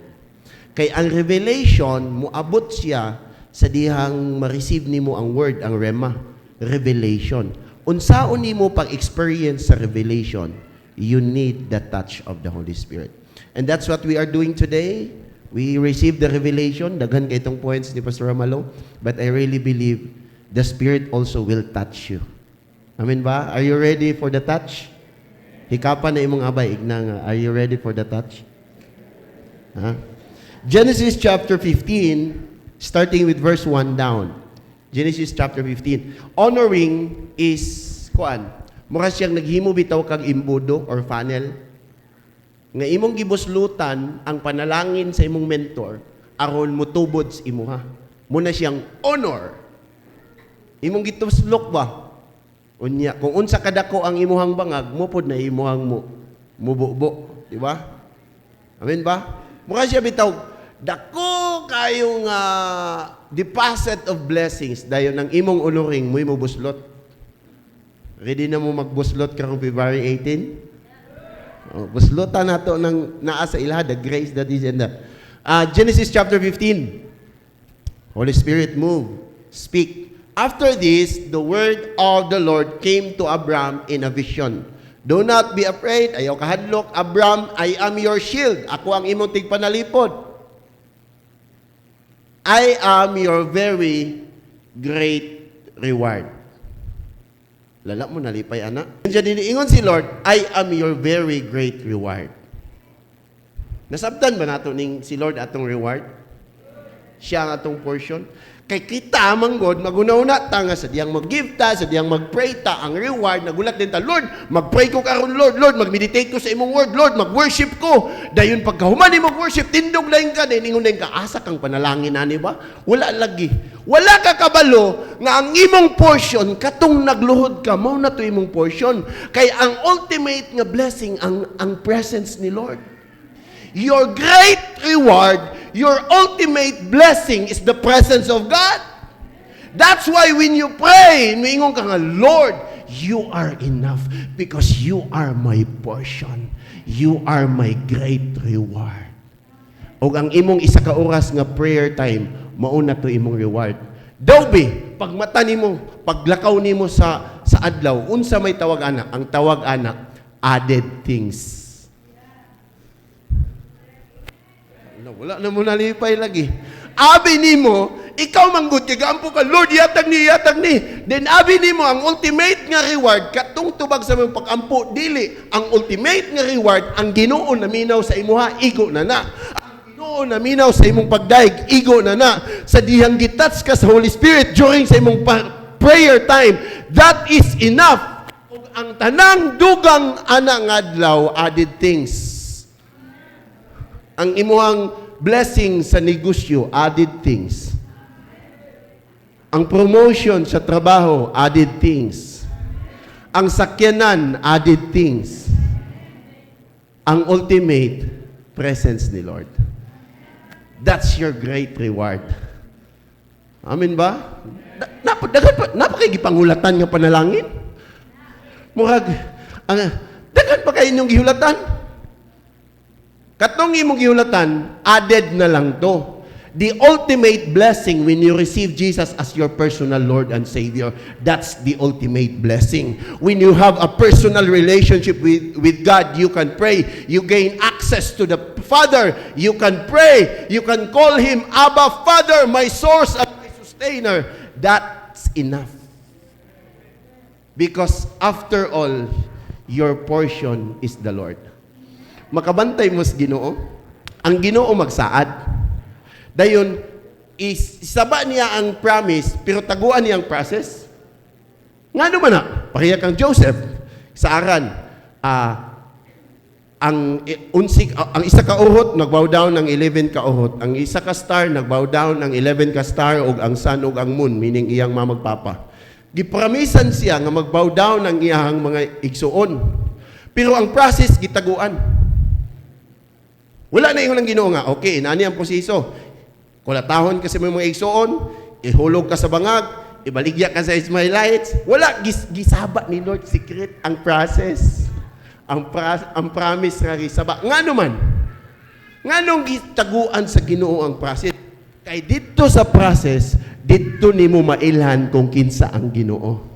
Kaya ang revelation, muabot siya sa dihang ma-receive nimo ang word, ang rema, revelation. Unsaon nimo pag-experience sa revelation, you need the touch of the Holy Spirit. And that's what we are doing today. We received the revelation, daghan kay itong points ni Pastor Amalo, but I really believe the Spirit also will touch you. Amen ba? Are you ready for the touch? Hikapan na imong abay, igna nga. Are you ready for the touch? Huh? Genesis chapter 15, starting with verse 1 down. Genesis chapter 15. Honoring is, mura siyang naghimo bitaw kag imbudo or funnel. Nga imong gibuslutan ang panalangin sa imong mentor, aron mutubod sa imuha. Muna siyang honor. Imong gituslok ba? Unya, kung unsa kadako ang imuhang bangag, mupod na imuhang mububo. Di ba? Amen ba? Mura siya bitaw, dako kayong deposit of blessings dayon ng imong unuring mo buslot. Ready na mo magbuslot karong February 18? Oh, buslotan nato ng naa sa ilaha, the grace that is in the Genesis chapter 15. Holy Spirit, move, speak. After this, the word of the Lord came to Abram in a vision. Do not be afraid, ayaw kahadlok, Abram, I am your shield. Ako ang imong tigpanalipod. I am your very great reward. Lala mo, nalipay, anak. Diyan ingon si Lord, I am your very great reward. Nasabtan ba nato ning si Lord atong reward? Siya ang atong portion. Kay kita manggod magunaw-una ta nga sa diyang mag-give ta, sa diyang mag-pray ta, ang reward nagulat din ta, Lord, mag-pray ko karon, Lord, mag-meditate ko sa imong word, Lord, mag-worship ko. Dayon pagkahuman ni mag-worship, tindog lain ka, dayon ingon ka, asa kang panalangin ani ba? Wala lagi. Wala ka kabalo nga ang imong portion katong nagluhod ka, mao na to imong portion. Kay ang ultimate nga blessing ang presence ni Lord. Your great reward, your ultimate blessing is the presence of God. That's why when you pray, mingon ka nga, Lord, you are enough because you are my portion. You are my great reward. O ang imong isa ka oras nga prayer time, mauna to imong reward. Dobe, pagmata nimo, paglakaw nimo sa adlaw, unsa may tawag ana? Ang tawag ana, added things. Wala na mo nalipay lagi. Abi nimo, ikaw manggod ka, gaampo ka, Lord, yatag ni. Then abi nimo, ang ultimate nga reward, katong tubag sa mong pag-ampo, dili. Ang ultimate nga reward, ang Ginoo na minaw sa imuha, igo na na. Ang Ginoo na minaw sa imong pagdaig, igo na na. Sa dihang gitats ka sa Holy Spirit during sa imong prayer time, that is enough. Ug ang tanang dugang ana nga adlaw, added things. Ang imuhang blessing sa negosyo, added things. Ang promotion sa trabaho, added things. Ang sakyanan, added things. Ang ultimate, presence ni Lord. That's your great reward. Amen ba? Napakigipangulatan nga panalangin. Murag, dagan pa kayo inyong gihulatan. Katong imong gihulatan, added na lang to. The ultimate blessing when you receive Jesus as your personal Lord and Savior, that's the ultimate blessing. When you have a personal relationship with God, you can pray. You gain access to the Father. You can pray. You can call Him, Abba, Father, my source and my sustainer. That's enough. Because after all, your portion is the Lord. Makabantay mo sa Ginoo, ang Ginoo magsaad. Dayon, isaba niya ang promise, pero taguan niya ang process. Nga naman na, pakiya kang Joseph, sa aran, ang isa ka uhot, nagbow down ng 11 ka uhot. Ang isa ka star, nagbow down ng 11 ka star, ug ang sun ug ang moon, meaning iyang mamagpapa. Gipramisan siya nga magbow down ng iyang mga igsuon. Pero ang process, gitaguan. Wala na yung Ginoo nga, okay, nani ang proseso. Kulatahon ka sa mga igsoon, ihulog ka sa bangag, ibaligya ka sa Ismailites. Wala, gisaba ni Lord, secret ang process. Ang promise nga gisaba. Nga naman, nga nung gitaguan sa Ginoo ang process, kay dito sa process, dito ni mo mailhan kung kinsa ang Ginoo.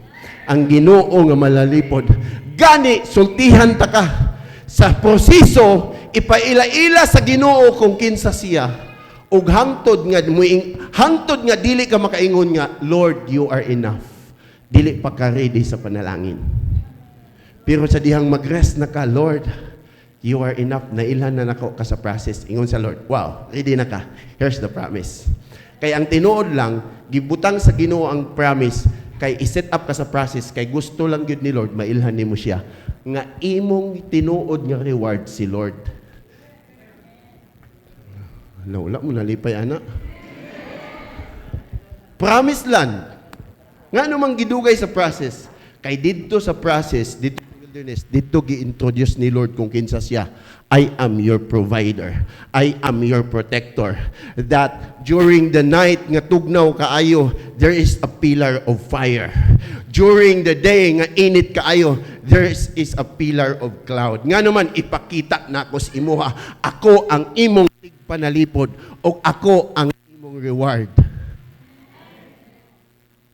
Ang Ginoo nga malalipod. Gani, sultihan ta ka. Sa proseso, ipaila-ila sa Ginoo kung kinsa siya. Ug hangtod nga dili ka makaingon nga, Lord, you are enough. Dili pa ka ready sa panalangin. Pero sa dihang mag-rest na ka, Lord, you are enough. Nailhan na nako ka sa process. Ingon sa Lord, wow, ready na ka. Here's the promise. Kay ang tinuod lang, gibutang sa Ginoo ang promise, kay iset up ka sa process, kay gusto lang yun ni Lord, mailhan nimo siya. Nga imong tinuod nga reward si Lord. Wala mo nalipay, anak. Promised land. Nga namang gidugay sa process. Kay dito sa process, dito sa wilderness, dito gi-introduce ni Lord kung kinsa siya. I am your provider. I am your protector. That during the night nga tugnaw kaayo, there is a pillar of fire. During the day nga init kaayo, there is a pillar of cloud. Nga naman ipakita na ako sa imuha, ako ang imong panalipod o ako ang imong reward.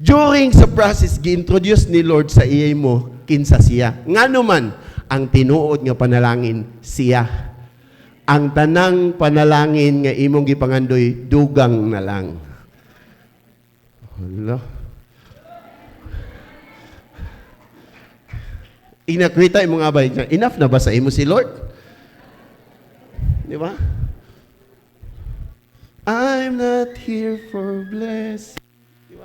During sa process, gi-introduce ni Lord sa iyay mo, kinsa siya. Nga naman, ang tinuod nga panalangin, siya. Ang tanang panalangin nga imong gipangandoy, dugang na lang. Hala. Inakwita imong abay, enough na ba sa imo si Lord? Di ba? I'm not here for blessing. Diba?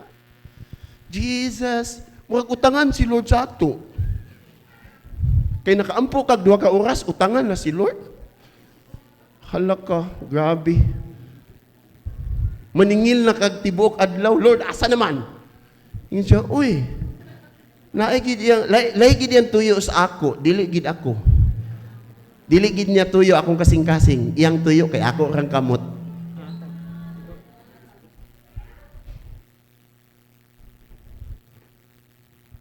Jesus, murag utangan si Lord sa ato. Kay nakaampo kag 2 ka oras, utangan na si Lord. Hala ka, grabe. Maningil na kag tibuok adlaw, Lord, asa naman? Yun siya, uy, laigid yan tuyo sa ako, dili gid ako. Dili gid niya tuyo akong kasing-kasing, iyang tuyo kay ako rang kamot.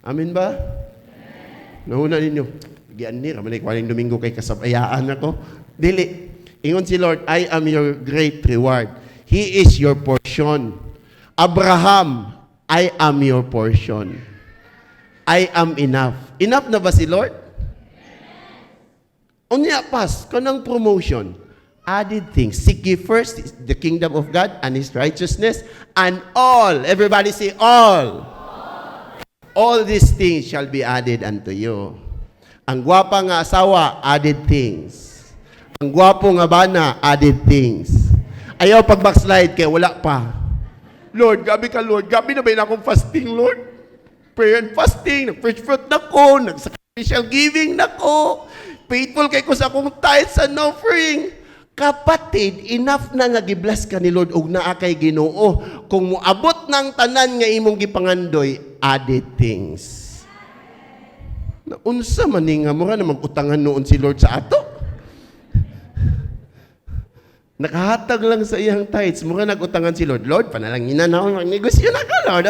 Amen ba? Nauna ninyo. Gian ni, raman ko aling Domingo kay kasabayaan ako. Dili. Ingon si Lord, I am your great reward. He is your portion. Abraham, I am your portion. I am enough. Enough na ba si Lord? Unya pas, kanang promotion. Added things. Seek ye first the kingdom of God and His righteousness, and all, everybody say all. All these things shall be added unto you. Ang gwapa nga asawa, added things. Ang gwapo nga bana, added things. Ayaw pag backslide kaya wala pa. Lord, gabi ka Lord. Gabi na ba yun akong fasting, Lord? Prayer and fasting. Nag-first fruit na ko. Nag-sacrificial giving na ko. Faithful kay ko sa akong tithes and offering. Kapatid, enough na nga gibless ka ni Lord og naa kay Ginoo. Kung moabot ng tanan nga imong gipangandoy, added things. Naunsa man ni nga mura na mag-utangan noon si Lord sa ato? Nakahatag lang sa iyang tithes, mura nag-utangan si Lord. Lord, panalangin na ako, negosyo na ka, Lord.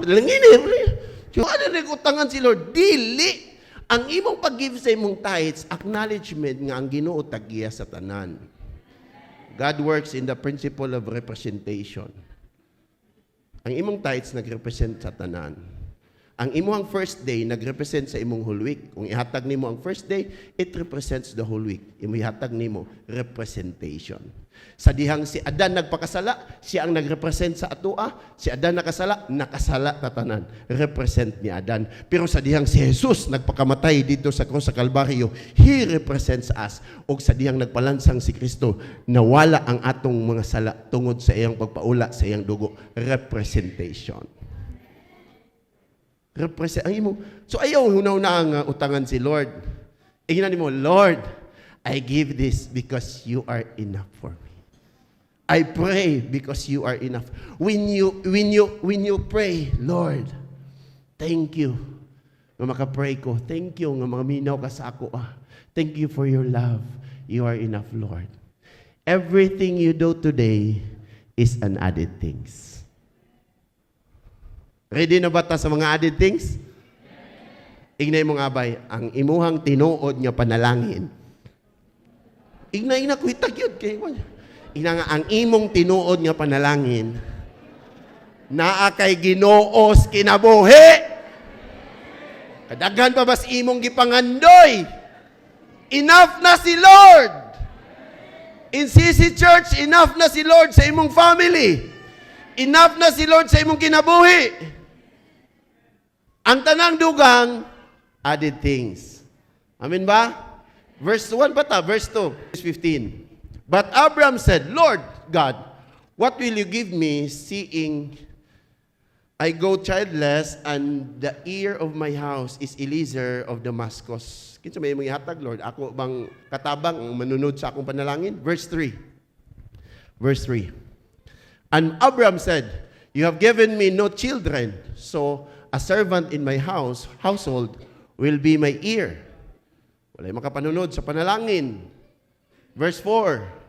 Langin eh. Ano nag-utangan si Lord? Dili. Ang imong pag-give sa imong tithes, acknowledgement nga ang Ginoo tagiya sa tanan. God works in the principle of representation. Ang imong tithes nag-represent sa tanan. Ang imong first day nag-represent sa imong whole week. Kung ihatag nimo ang first day, it represents the whole week. Imo ihatag nimo representation. Sa dihang si Adan nagpakasala, siya ang nagrepresent sa atua. Si Adan nakasala tatanan. Represent ni Adan. Pero sa dihang si Jesus nagpakamatay dito sa krus sa Kalbaryo, He represents us. O sa dihang nagpalansang si Kristo, nawala ang atong mga sala tungod sa iyang pagpaula sa iyang dugo. Representation. Ang imo. So ayaw hunaw-una ang utangan si Lord. Ingnan mo, Lord, I give this because you are enough for me. I pray because you are enough. When you pray, Lord, thank you. Nga makapray ko, thank you nga maminaw ka sa ako. Thank you for your love. You are enough, Lord. Everything you do today is an added things. Ready na ba ta sa mga added things? Ignay mo nga bay, ang imuhang tinuod nga panalangin. Ignay na kuitag yun. Ina nga, ang imong tinuod nga panalangin, naa kay Ginoos kinabuhi. Kadaghan pa bas imong gipangandoy. Enough na si Lord. In CC Church, enough na si Lord sa imong family. Enough na si Lord sa imong kinabuhi. Ang tanang dugang, added things. Amen ba? Verse 1 ba ta? Verse 2. Verse 15. But Abraham said, Lord God, what will you give me seeing I go childless and the heir of my house is Eliezer of Damascus? Kinsa may mga ihatag, Lord? Ako bang katabang ang manunod sa akong panalangin? Verse 3. Verse 3. And Abraham said, you have given me no children, so a servant in my household will be my heir. Walay makapanunod sa panalangin. Verse 4.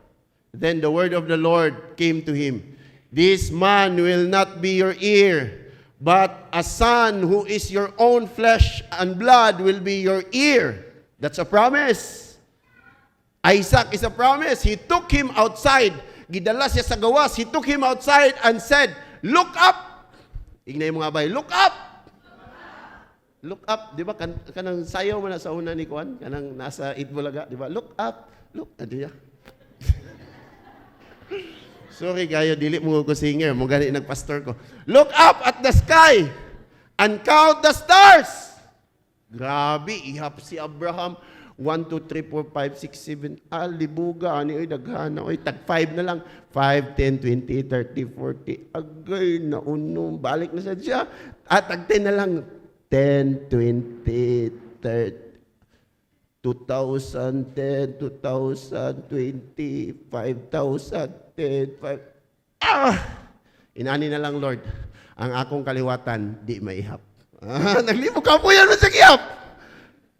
Then the word of the Lord came to him. This man will not be your heir, but a son who is your own flesh and blood will be your heir. That's a promise. Isaac is a promise. He took him outside. Gidala siya sa gawas. He took him outside and said, look up. Ignay mo nga ba? Look up. Look up. Di ba? Kanang sayaw mo na sa una ni Kuan. Kanang nasa Itbulaga. Di ba? Look up. Look. Adi ya. Sorry kayo, dili mo ko singer. Mo gani nagpastor ko. Look up at the sky and count the stars. Grabe, ihap si Abraham. 1, 2, 3, 4, 5, 6, 7. Libuga. Ani, oy, daghana. Oy, tag 5 na lang. 5, 10, 20, 30, 40. Agay, nauno. Balik na siya. Tag 10 na lang. 10, 20, 30. 2010, 2020, 5,000, 10, 5. Inani na lang, Lord. Ang akong kaliwatan, di maihap. Naglibog ka po yan sa kiyap.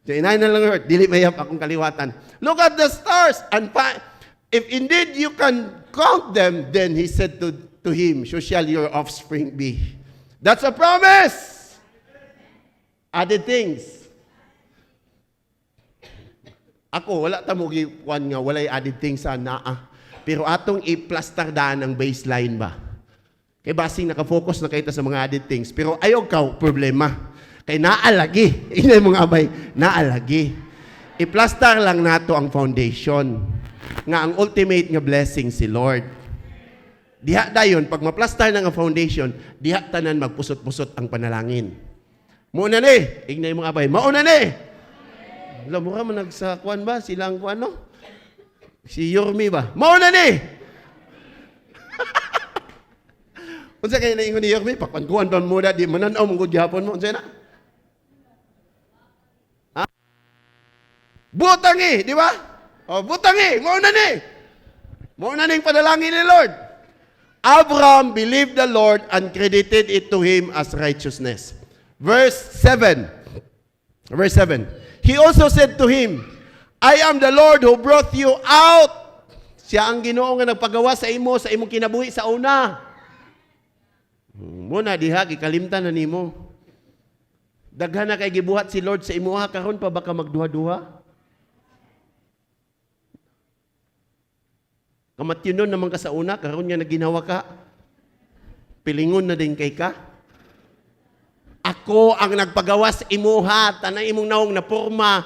So, inani na lang, Lord. Di maihap akong kaliwatan. Look at the stars. And if indeed you can count them, then he said to him, so shall your offspring be. That's a promise. Added things. Ako, wala tamugi kuan nga, walay added things sa naa. Pero atong i-plaster daan ang baseline ba? Kay basing nakafocus na kayo sa mga added things. Pero ayaw ka problema. Kay naalagi. Inay mga abay, naalagi. I-plaster lang nato ang foundation. Nga ang ultimate nga blessing si Lord. Diha dayon, pag ma-plaster na nga foundation, diha tanan magpusot-pusot ang panalangin. Mauna ni, ignay mga abay, mauna ni! Alam mo ka, nagsakuan ba? Silang kuan, no? Si Yormi ba? Mauna ni! Unsa kayo na ingon ni Yormi? Pakwankuan pa muna, di mananaw mong gudyapan mo. Unsa na? Ha? Butangi, di ba? O, butangi, mauna ni! Mauna ni panalangin ni Lord. Abraham believed the Lord and credited it to him as righteousness. Verse 7. Verse 7. He also said to him, I am the Lord who brought you out. Siya ang Ginoo nga nagpagawa sa imong kinabuhi sa una. Muna diha gikalimtan na nimo. Daghan na kay gibuhat si Lord sa imuha karon pa baka magduha-duha. Kamatyonon naman ka sa una, karon nga naginawa ka. Pilingon na din kay ka. Ako ang nagpagawa sa imuha, tanang imong naong na porma.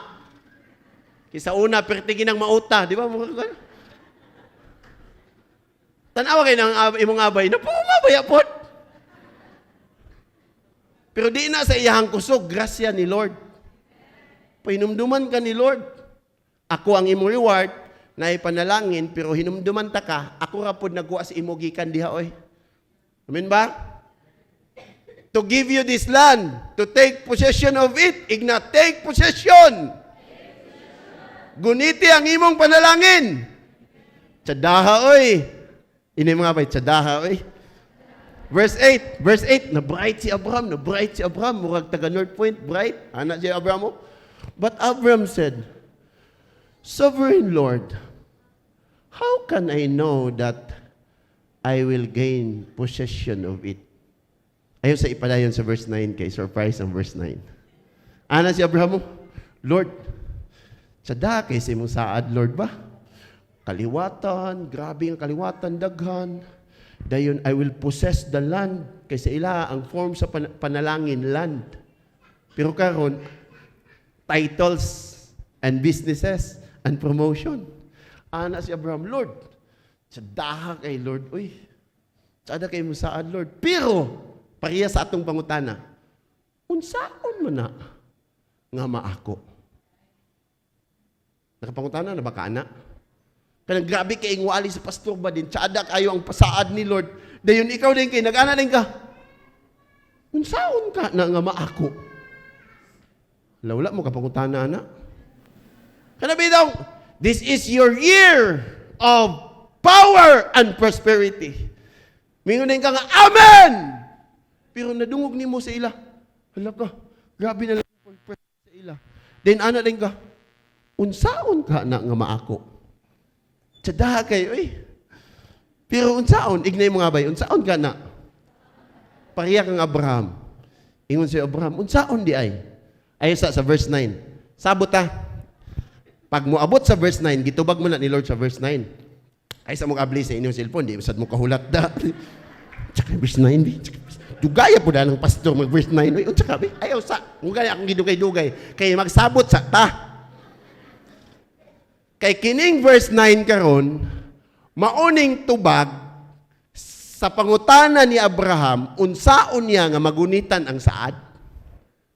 Kisa una, pertigin ang mauta. Di ba? Tanawa kayo ng imong abay, na porma ba yapon? Pero di na sa iyahang kusog, grasya ni Lord. Pahinumduman ka ni Lord. Ako ang imong reward, na ipanalangin, pero hinumduman ta ka, ako rapod nagkuha sa imo gikan diha oy. Amen ba? To give you this land, to take possession of it, igna take possession. Guniti ang imong panalangin. Tsadaha oy. Ini mga bay, tsadaha oy. Verse 8, na bright si Abraham, murag taga North Point, bright. Anak si Abraham mo. But Abraham said, Sovereign Lord, how can I know that I will gain possession of it? Ayaw sa ipadayon sa verse 9 kay surprise ang verse 9. Ana si Abraham, Lord, sada kay sa imong saad, Lord ba? Kaliwatan, grabe ang kaliwatan, daghan. Dayon, I will possess the land. Kaysa ila, ang form sa panalangin, land. Pero karon, titles and businesses and promotion. Ana si Abraham, Lord, sadaha kay Lord, uy, sada kay mo saad, Lord. Pero, pariya sa atong pangutana, unsaon mo na nga maako? Nakapangutana na ba ka, anak? Kanang grabe kay ingwali sa pastor ba din, sada kayo ang pasaad ni Lord. Dayon ikaw din kay, nag-ana din ka, unsaon ka na nga maako? Wala mo kapangutana, anak. Kanabi daw, this is your year of power and prosperity. Mingunin ka nga, Amen! Pero nadungog ni mo sa ila. Hala ka, grabe na lang sa ila. Then ana din ka, unsaon ka na nga maako? Tsadaha kayo, eh. Pero unsaon, ignay mo nga ba, unsaon ka na? Pariya kang Abraham. Ingon si Abraham, unsaon di ay? Ayo sa verse 9. Sabot ta. Pag mo abot sa verse 9, gitubag mo na ni Lord sa verse 9. Ay sa mong abli sa inyong cellphone, di masad mo kahulat da. Tsaka verse 9, di. Dugaya po na ng pastor mag verse 9. Uy, tsaka, ayaw sa, mugaya akong gidugay-dugay. Kaya magsabot sa ta. Kay kining verse 9 karon, mauning tubag sa pangutana ni Abraham, unsaon niya nga magunitan ang saad.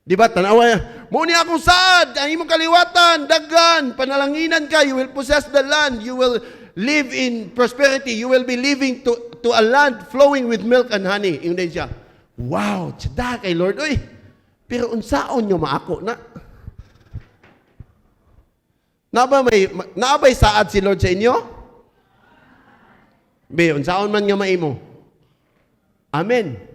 Di ba? Tanawa niya, muni akong saad, ang imong kaliwatan, dagan, panalanginan ka, you will possess the land, you will live in prosperity, you will be living to a land flowing with milk and honey. Yung din siya, wow, tsada kay Lord, uy, pero unsaon nyo maako na? Naabay saad si Lord sa inyo? Be, unsaon man nga maimo? Amen.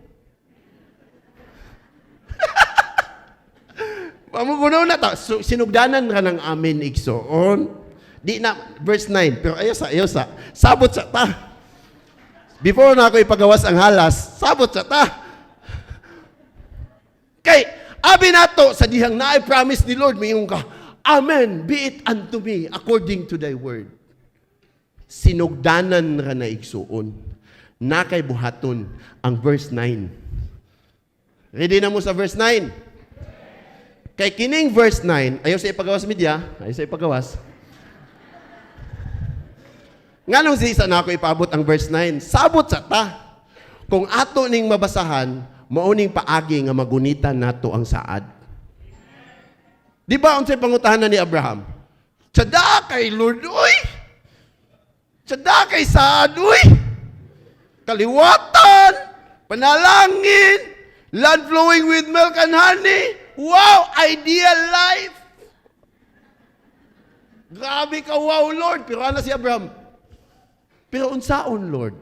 Pamugunaw na ta, sinugdanan ka ng amin igsoon. Di na, verse 9, pero ayaw sa, sabot sa ta. Before na ako ipagawas ang halas, sabot sa ta. Kay, abi nato, sa dihang na-promise ni Lord, mayroon ka, Amen, be it unto me, according to thy word. Sinugdanan ka na igsoon. na kay buhaton ang verse 9. Ready na mo sa verse 9? Kay kining verse 9, ayaw sa ipagawas media, ayaw sa ipagawas. Nganong sisa na ako ipaabot ang verse 9? Sabot sa ta. Kung ato ning mabasahan, mauning paagi nga magunitan nato ang saad. Di ba unsay pangutahanan ni Abraham? Tsada kay Lord, uy! Tsada kay saad, uy! Kaliwatan! Panalangin! Land flowing with milk and honey! Wow! Ideal life! Grabe ka, wow, Lord! Pero ano si Abraham? Pero unsaon, Lord?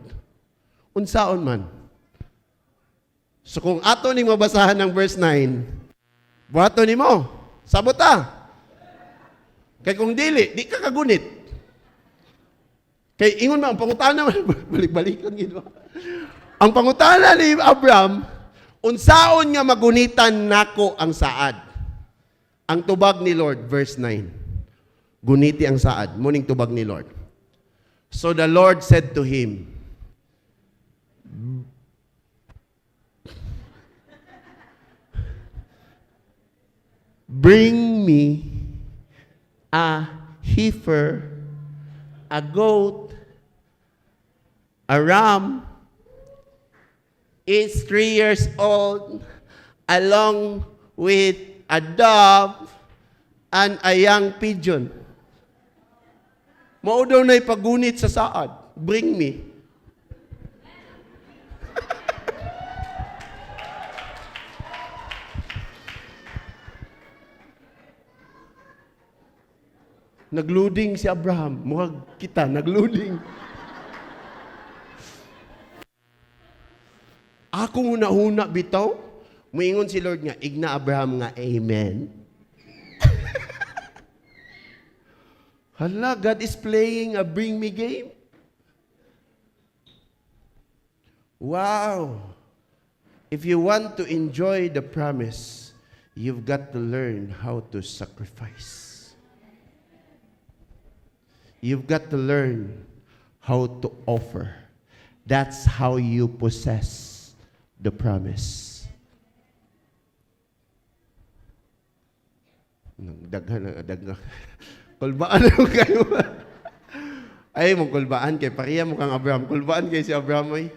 Unsaon man? So kung ato ning mabasahan ng verse 9, buhaton ni mo, sabota. Kay kung dili, di ka kagunit. Kay ingon man, ang pangutana man, balik-balikan gino. Ang pangutana ni Abraham, unsaon nga magunitan nako ang saad? Ang tubag ni Lord, verse 9. Guniti ang saad, muning tubag ni Lord. So the Lord said to him, bring me a heifer, a goat, a ram, each 3 years old, along with a dove and a young pigeon. Mao daw na'y pagunit sa saad. Bring me. Nagloading si Abraham. Mukha kita, nagloading. Ako una-una bitaw, muingon si Lord nga, igna Abraham nga, amen. Hala, God is playing a bring me game. Wow. If you want to enjoy the promise, you've got to learn how to sacrifice. You've got to learn how to offer. That's how you possess the promise. Daghan. Kulbaan mo kayo. Ay, mong kulbaan kay pariya mo kang Abraham. Kulbaan kay si Abraham ay.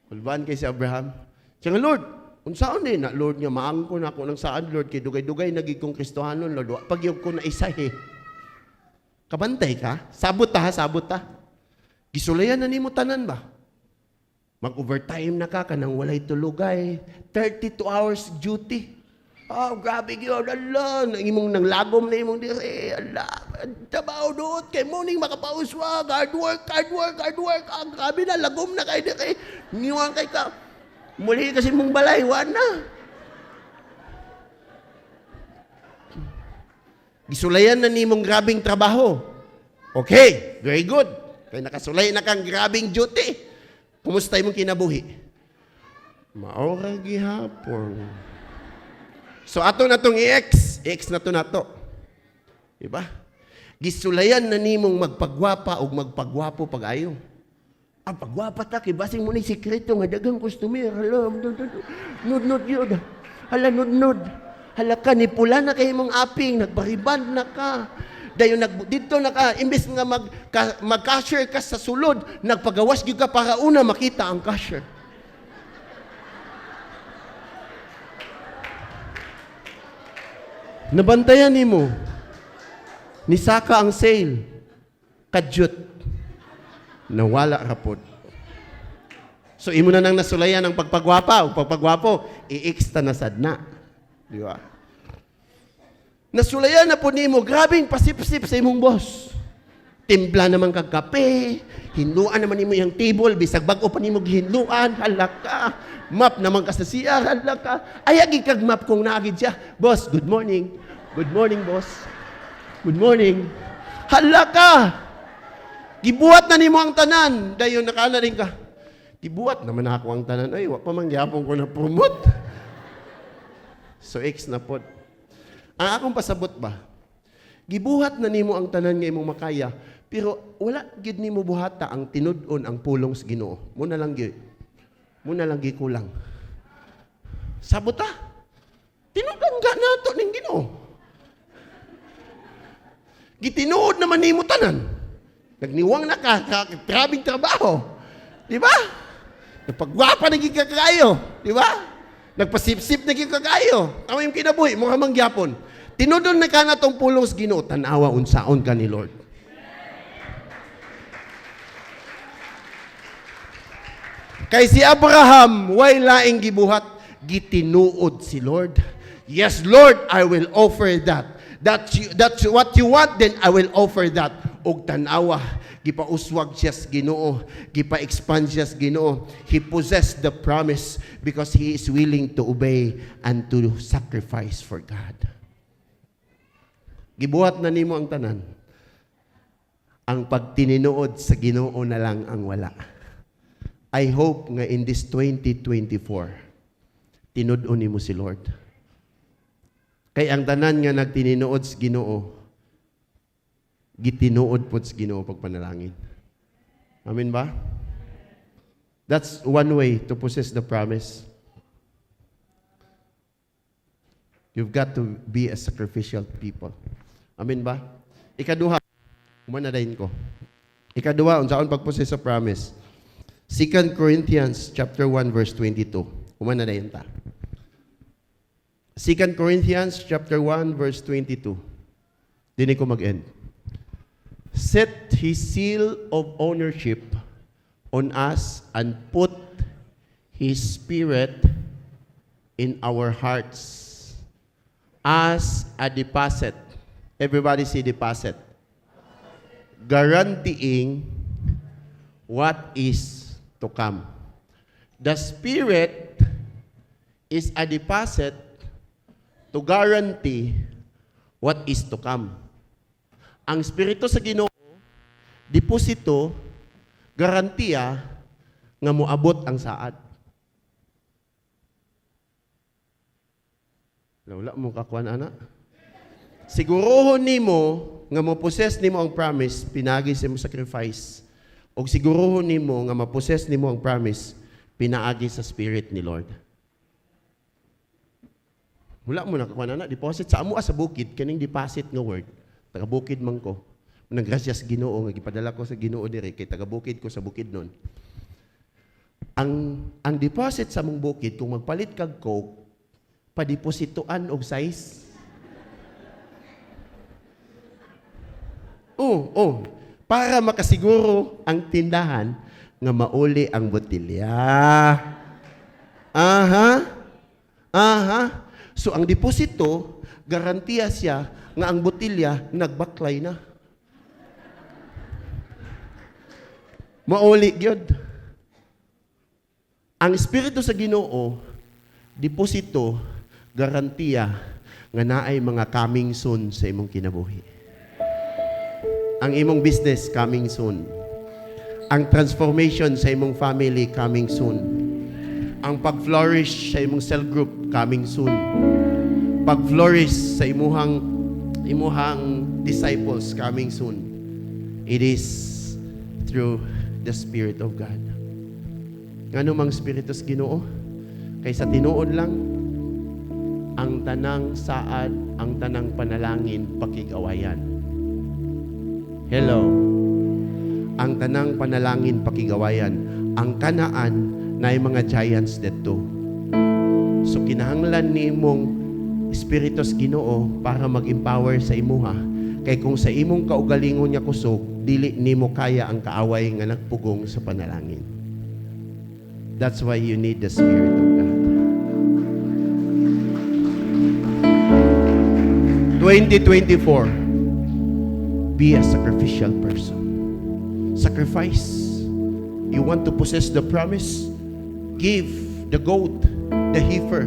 Kulbaan kay si Abraham. Siya nga, Lord, unsaon na Lord nga, maangko na ako ng saan, Lord, kay dugay-dugay naging kong Kristohanon, Lord. Pagyog ko na isa Kabantay ka? Sabot ta. Gisulayan na ni mo tanan ba? Mag-overtime na ka nang walay tulugay. 32 hours duty. Oh, grabe yun. Allah, imong nang lagom na imong dire. Allah, tabaw doon. Kay morning makapauswag. Hard work. Ang grabe na, lagom na kay dire. Niwan kay ka. Muli kasi mong balay, na. Gisulayan na nimong grabing trabaho. Okay, very good. Kaya nakasulay na kang grabing duty. Kumusta imong kinabuhi? Maura gihapon. So ato na tong i-X na to. Diba? Gisulayan na nimong magpagwapa o magpagwapo pag-ayo. Ang pagwapa ta, kay basing mo ni sikreto nga dagang customer. Hala, nud yun. Hala, nud. Hala ka, ni pula na kayo mong aping, nagbariband na ka. Dayon dito na ka, imbes nga mag-cashier ka sa sulod, nagpagawas gyud ka para una makita ang cashier. Nabantayan ni mo. Nisaka ang sale. Kadyot. Nawala rapod. So, imo na nang nasulayan ang pagpagwapa. O pagpagwapo, i-exta na sadna. Di ba? Nasulayan na po ni mo. Grabing pasip-sip sa imong boss. Timpla naman kag kape. Hinluan naman ni mo yung table. Bisag bago pa ni mo hinluan. Halaka. Map naman ka sa siya. Halaka. Ayagi kag map kung naagid siya. Boss, good morning. Good morning, boss. Good morning. Hala ka! Gibuhat na nimo ang tanan. Dayon nakana rin ka. Gibuhat naman ako ang tanan. Ay, wa pa mangyapon ko na promote. So, X na pod. Ang akong pasabot ba? Gibuhat na nimo ang tanan nga imong makaya, Pero wala gid nimo buhata ang tinud-on ang pulong sa Ginoo. Muna lang gi kulang. Sabuta. Tinud-on ga nato ning Ginoo. Gitinuod naman nimo tanan. Nagniwang na ka grabing trabaho. Di ba? Nagpagwapa na gid ka kaayo, di ba? Nagpasip-sip na gid ka kaayo. Amo yung kinabuhi mo hamang gyapon. Tinudon na ka na tong pulong sa Ginoo, tan-awa unsaon ka ni Lord. Kay si Abraham, way laing gibuhat, gitinuod si Lord. Yes, Lord, I will offer that. That's what you want, then I will offer that. Og tanawa, gipauswag siya sa Ginoo, gipa-expand siya sa Ginoo. He possessed the promise because he is willing to obey and to sacrifice for God. Gibuhat na nimo ang tanan. Ang pagtininuod sa Ginoo na lang ang wala. I hope nga in this 2024, tinud-on nimo si Lord. Kay ang tanan nga nagtininuod sa Ginoo, gitinuod po sa Ginoo pagpanalangin. Amen ba? That's one way to possess the promise. You've got to be a sacrificial people. Amen ba? Ikaduha, umanadayin ko. Ikaduha, unsaon pag-possess sa promise? 2 Corinthians chapter 1 verse 22. Umanadayin ta. 2 Corinthians chapter 1 verse 22. Dini ko mag-end. Set His seal of ownership on us and put His Spirit in our hearts as a deposit. Everybody say deposit. Guaranteeing what is to come. The Spirit is a deposit to guarantee what is to come. Ang Espiritu sa Ginoo, deposito, garantiya nga moabot ang saad. Wala mo kakuan ana. Siguruhon nimo nga mo-possess nimo ang promise, pinagi sa mo sacrifice. O siguruhon nimo nga ma-possess nimo ang promise, pinaagi sa Spirit ni Lord. Wala mo nakakuha na, deposit sa amo sa bukid, kaning deposit nga word, taga-bukid man ko. Nanggrasyas Ginoo, nga gipadala ko sa Ginoo diri, kay taga-bukid ko sa bukid nun. Ang deposit sa mong bukid, kung magpalit kag coke, padepositoan og size. Para makasiguro ang tindahan nga mauli ang botilya. So ang deposito, garantiya siya nga ang botilya nagbaklay na. Mauli gyud. Ang Espiritu sa Ginoo, deposito, garantiya nga naay mga coming soon sa imong kinabuhi. Ang imong business, coming soon. Ang transformation sa imong family, coming soon. Ang pag-flourish sa imong cell group, coming soon. Pag-flourish sa imuhang disciples, coming soon. It is through the Spirit of God. Ngano mang Espiritu sa Ginoo? Kay sa tinuod lang, ang tanang saad, ang tanang panalangin, pakigawayan. Hello. Ang tanang panalangin pakigawayan, ang kanaan na mga giants dito. So kinahanglan nimong Espiritu sa Ginoo para mag-empower sa imuha. Kay kung sa imong kaugalingon nga kusog, dili nimo kaya ang kaaway nga nagpugong sa panalangin. That's why you need the Spirit of God. 2024. Be a sacrificial person. Sacrifice. You want to possess the promise? Give the goat, the heifer,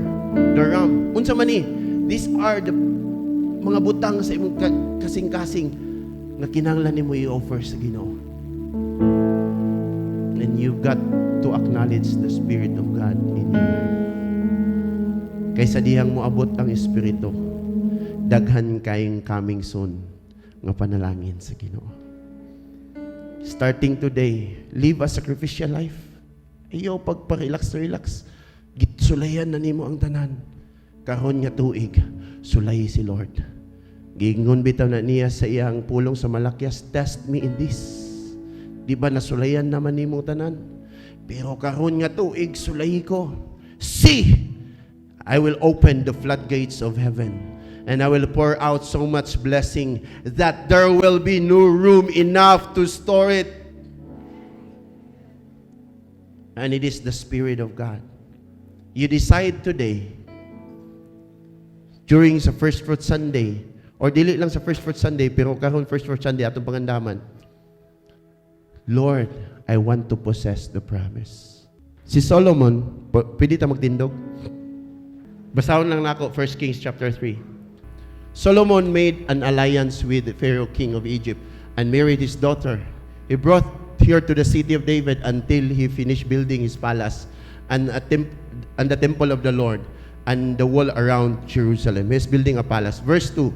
the ram. Unsa man ni? These are the mga butang sa imong kasing-kasing nga kinahanglan nimo i-offer sa Ginoo. And you've got to acknowledge the Spirit of God in you. Kaysa dihang moabot ang Espiritu, daghan kayong coming soon nga panalangin sa Ginoo. starting today, live a sacrificial life. Ayaw pagpa-relax. Gitsulayan na nimo ang tanan. Karon nga tuig, sulay si Lord. Giingon bitaw na niya sa iyang pulong sa Malakias, test me in this. Di ba nasulayan naman nimo tanan? Pero karon nga tuig, sulay ko. See, I will open the floodgates of heaven, and I will pour out so much blessing that there will be no room enough to store it. And it is the Spirit of God. You decide today, during sa First Fruit Sunday, or dili lang sa First Fruit Sunday, pero karon First Fruit Sunday, atong pangandaman, Lord, I want to possess the promise. Si Solomon, pwede ta magtindog? Basahon lang nako 1 Kings chapter 3. Solomon made an alliance with Pharaoh king of Egypt and married his daughter. He brought her to the city of David until he finished building his palace and the temple of the Lord and the wall around Jerusalem. He's building a palace. Verse 2.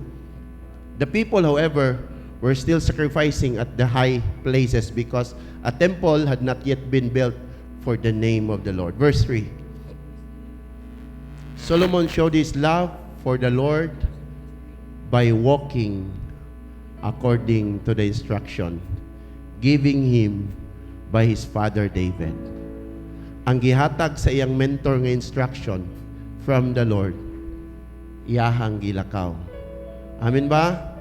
The people, however, were still sacrificing at the high places because a temple had not yet been built for the name of the Lord. Verse 3. Solomon showed his love for the Lord by walking according to the instruction giving him by his father David. Ang gihatag sa iyang mentor nga instruction from the Lord, iyahang gilakaw. Amen ba?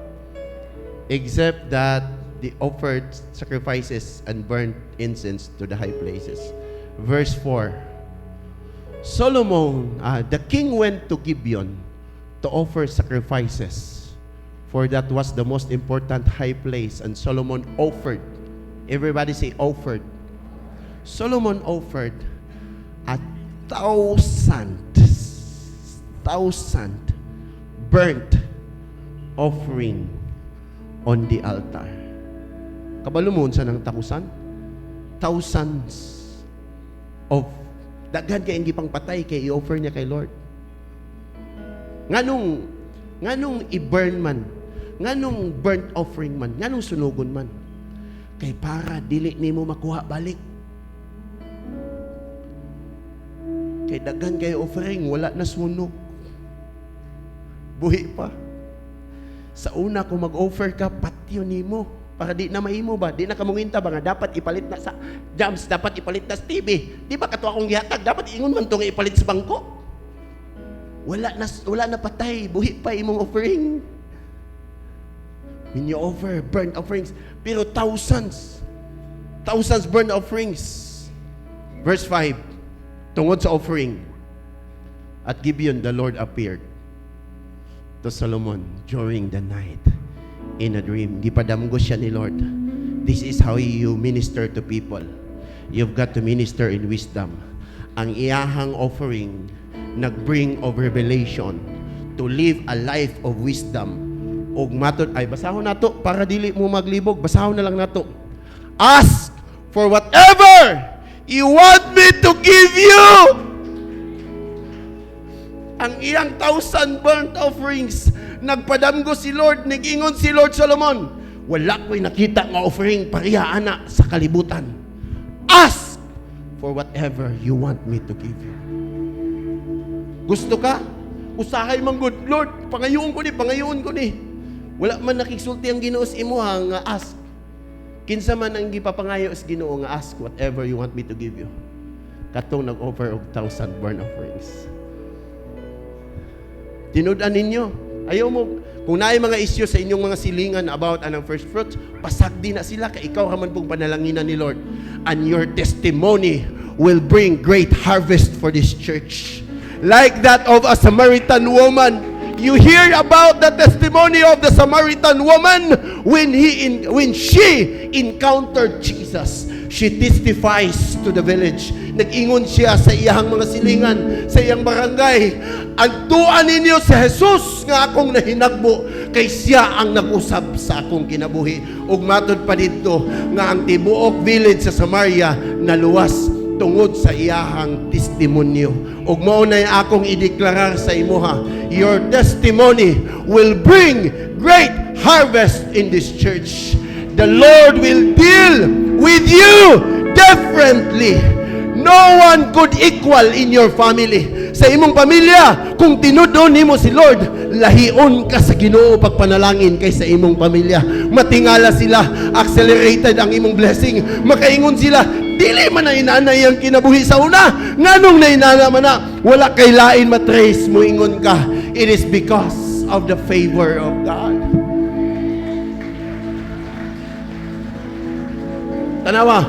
Except that they offered sacrifices and burnt incense to the high places. Verse 4. Solomon, the king went to Gibeon to offer sacrifices, for that was the most important high place, and Solomon offered. Everybody say offered. Solomon offered 1,000 burnt offering on the altar. Kabalo mo sa nang takusan? Thousands of daghan kay ang gipang patay kay i-offer niya kay Lord. Nganong i-burn man, nganong burnt offering man, nganong sunugon man, kay para dili nimo makuha balik. Kay daghan kay offering, wala na sunog. Buhi pa. Sa una kung mag-offer ka, patyo nimo. Para di na maimo ba? Di na kamunginta ba nga dapat ipalit na sa jams, dapat ipalit na sa TV. Di ba kato akong gihatag, dapat ingon man to nga ipalit sa bangko. Wala na patay, buhi pa imong offering. When you offer burnt offerings, pero thousands burnt offerings. Verse 5, tungod sa offering, at Gibeon the Lord appeared to Solomon during the night in a dream. Gipadamgo siya ni Lord. This is how you minister to people. You've got to minister in wisdom. Ang iyahang offering nagbring of revelation to live a life of wisdom. Og matod ay basahon nato para dili mo maglibog, basahon na lang nato. Ask for whatever you want me to give you. Ang iyang 1,000 burnt offerings, nagpadamgo si Lord, nag-ingon si Lord Solomon, wala ko'y nakita nga offering pareha ana sa kalibutan. Ask for whatever you want me to give you. Gusto ka? Usahay man good, Lord, pangayoon ko ni. Wala man nakisulti ang Ginoo sa imo nga ask. Kinsa man ang gipapangayo sa Ginoo nga ask whatever you want me to give you. Katong nag-offer og 1,000 burnt offerings. Tinud-an ninyo. Ayaw mo, kung naay mga isyu sa inyong mga silingan about anang first fruits, pasagdi na sila, kay ikaw raman pong panalanginan ni Lord. And your testimony will bring great harvest for this church. Like that of a Samaritan woman. You hear about the testimony of the Samaritan woman when she encountered Jesus. She testifies to the village. Nag-ingon siya sa iyang mga silingan, sa iyang barangay. Adtuan ninyo si Jesus nga akong nahinagbo, kay siya ang nag-usab sa akong kinabuhi. Ug matod pa dito nga ang tibuok village sa Samaria naluwas tungod sa iyahang testimonyo. Ug mao nay akong ideklarar sa imuha, your testimony will bring great harvest in this church. The Lord will deal with you differently. No one could equal in your family. Sa imong pamilya, kung tinudon nimo si Lord, lahion ka sa Ginoo pagpanalangin kay sa imong pamilya. Matingala sila, accelerated ang imong blessing. Makaingon sila, dili man na inanay ang kinabuhi sa una. Nganong na inana man na, wala kay lain matrace mo ingon ka. It is because of the favor of God. Tanawa.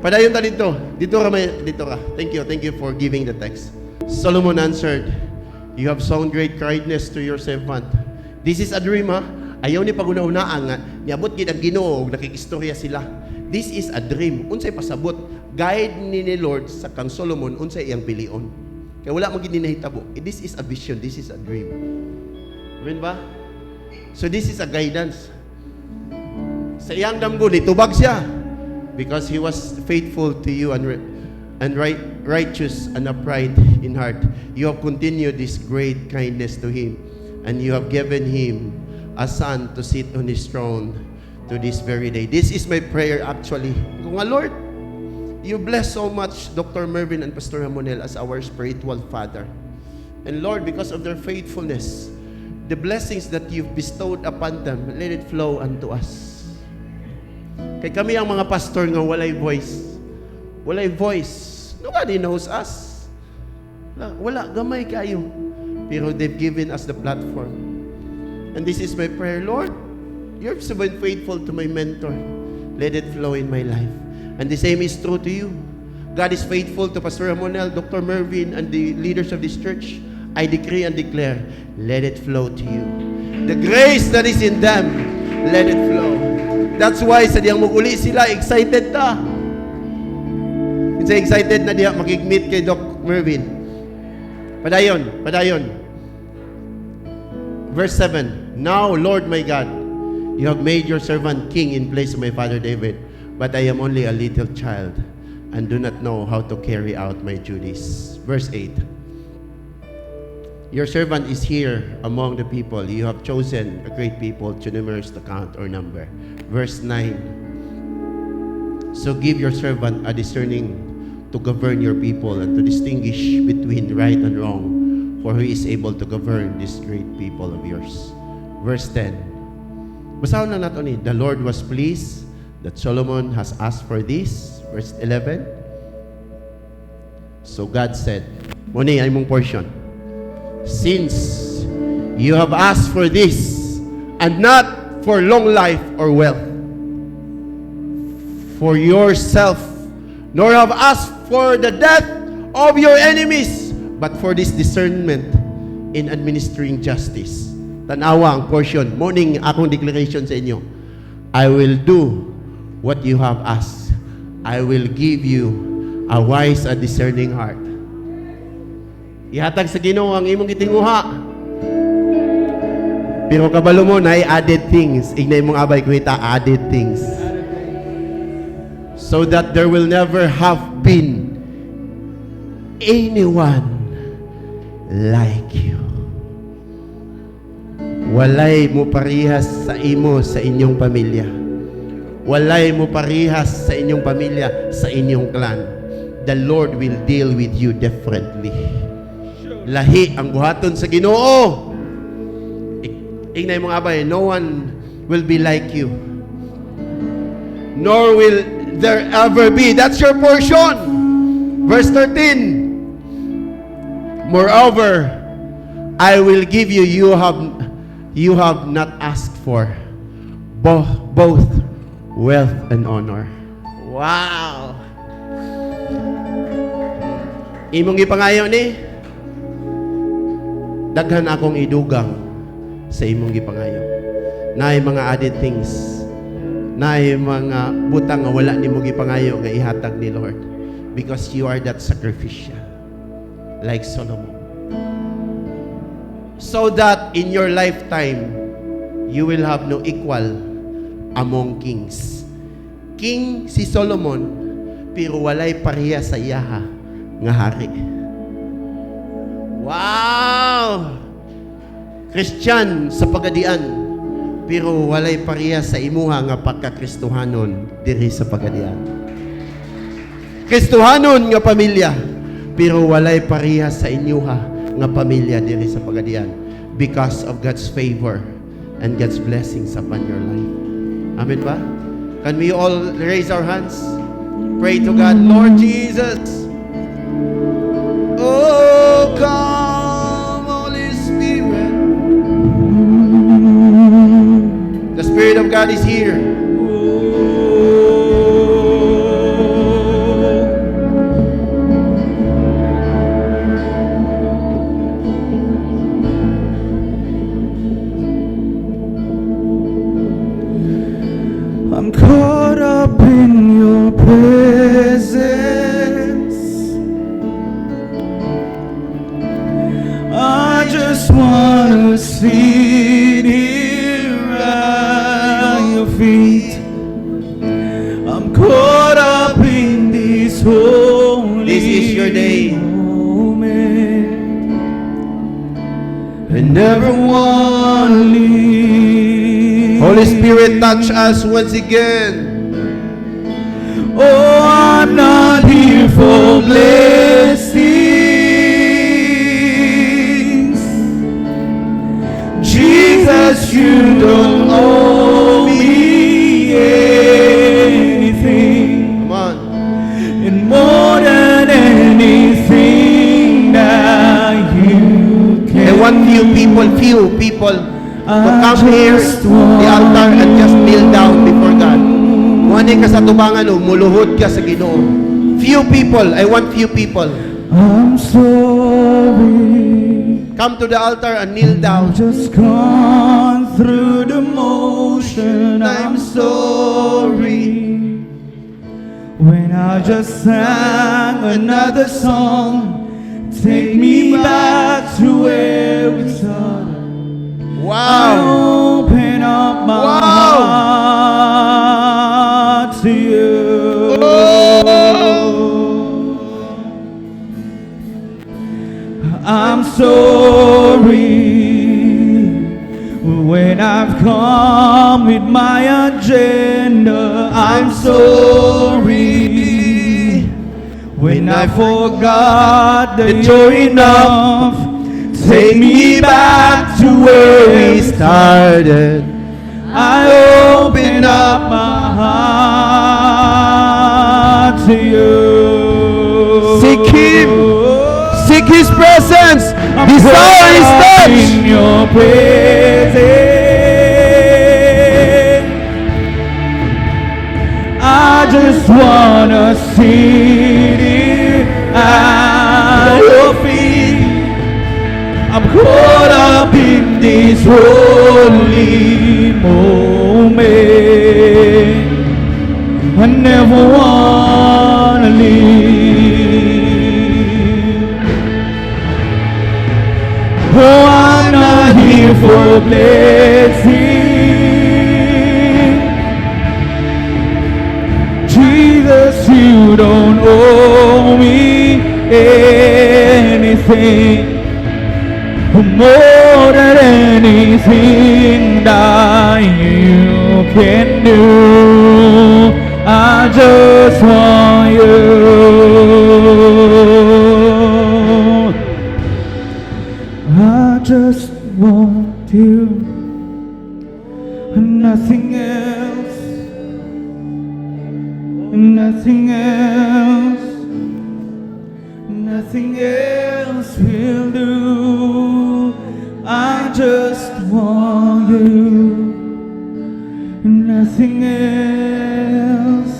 Padayon ta dito. Dito ka. Thank you for giving the text. Solomon answered, "You have shown great kindness to your servant." This is a dream, ha? Ayaw ni paguna-unaan nga. Niabot gid ang Ginoo, nakikistorya sila. This is a dream. Unsay pasabot? Guide ni Lord sa kang Solomon unsay iyang pilion. Kaya wala mo gid nahitabo. This is a vision. This is a dream. Amen ba? So this is a guidance. Sa iyang damgo nitubag siya. Because he was faithful to you and righteous and upright in heart. You have continued this great kindness to him, and you have given him a son to sit on his throne to this very day. This is my prayer actually. Kung nga, Lord, you bless so much Dr. Mervin and Pastor Ramonel as our spiritual father. And Lord, because of their faithfulness, the blessings that you've bestowed upon them, let it flow unto us. Kay kami ang mga pastor nga walay voice. Walay voice. Nobody knows us. Wala, gamay kayo. Pero they've given us the platform. And this is my prayer, Lord, you've so been faithful to my mentor. Let it flow in my life. And the same is true to you. God is faithful to Pastor Ramonel, Dr. Mervin, and the leaders of this church. I decree and declare, let it flow to you. The grace that is in them, let it flow. That's why sa diyang muguli sila, excited ta. Excited na diya makig-meet kay Doc Mervin. Padayon. Verse 7. Now, Lord my God, you have made your servant king in place of my father David, but I am only a little child and do not know how to carry out my duties. Verse 8. Your servant is here among the people. You have chosen a great people, too numerous to count or number. Verse 9. So give your servant a discerning to govern your people and to distinguish between right and wrong, for he is able to govern this great people of yours. Verse 10. Basahin na natin ni. The Lord was pleased that Solomon has asked for this. Verse 11. So God said, muni ay mong portion. Since you have asked for this, and not for long life or wealth, for yourself, nor have asked for the death of your enemies, but for this discernment in administering justice. Tanawa ang portion. Morning, akong declaration sa inyo. I will do what you have asked. I will give you a wise and discerning heart. Ihatag sa Ginoo ang imong gitinguha. Pero kabalo mo na added things. Ignay mong abay kuita, added things. So that there will never have been anyone like you. Walay mo parihas sa imo sa inyong pamilya. Walay mo parihas sa inyong pamilya, sa inyong clan. The Lord will deal with you differently. Lahi ang buhaton sa Ginoo. Ignay mong abay, no one will be like you. Nor will there ever be. That's your portion. Verse 13. Moreover, I will give you you have not asked for both wealth and honor. Wow. Imong gipangayo ni daghan akong idugang sa imong gipangayo. Naay mga added things. Naay mga butang nga wala nimo gipangayo nga ihatag ni Lord. Because you are that sacrificial. Like Solomon. So that in your lifetime, you will have no equal among kings. King si Solomon, pero walay pareha sa iyaha nga hari. Wow! Christian sa pagadian, pero walay parehas sa imuha nga pagkakristohanon diri sa pagadian. Kristohanon nga pamilya, pero walay parehas sa inyuha nga pamilya diri sa pagadian because of God's favor and God's blessings upon your life. Amen ba? Can we all raise our hands? Pray to God. Lord Jesus, oh, come, Holy Spirit. The Spirit of God is here. I'm caught up in your presence. I just wanna sit here at your feet. I'm caught up in this holy This is your day. moment. I never wanna leave. Holy Spirit, touch us once again. Oh, I'm not here for blessings. Jesus, you don't owe me anything. Come on. And more than anything that you I can. want few people to come here, just the altar, and just kneel down before God. Muhanin ka sa tubangan o, muluhod ka sa Ginoo. Few people, I want few people. I'm sorry. Come to the altar and kneel down. Just gone through the motion. I'm sorry. When I just sang another song, take me back to where we started. I Wow! open up my Wow. heart to you. I'm sorry when I've come with my agenda. I'm sorry when I forgot that you're enough. Take me back to where we started. I open up my heart to you. Seek Him. Seek His presence. Desire His touch. In your presence, I just wanna sit here at your feet. I'm caught up in this holy moment. I never wanna leave. Oh, I'm not here for blessing. Jesus, you don't owe me anything. More than anything that you can do, I just want you. I just want you, and nothing else, nothing else. Nothing else will do. I just want you. Nothing else.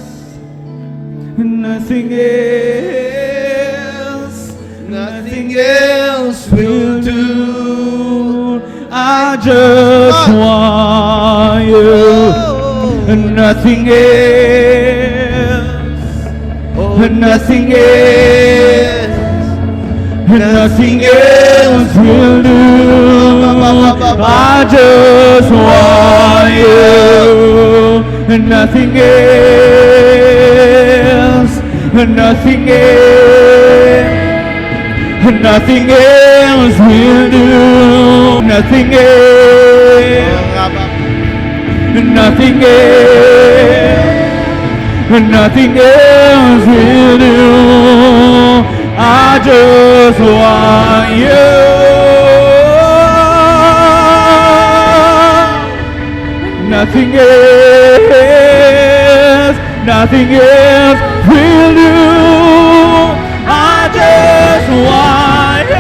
Nothing else. Nothing else will do. I just want you. Nothing else. Nothing else. Nothing else will do. I just want you. Nothing else. Nothing else. Nothing else will do. Nothing else. nothing else will do. I just want you. Nothing else will do. I just want you.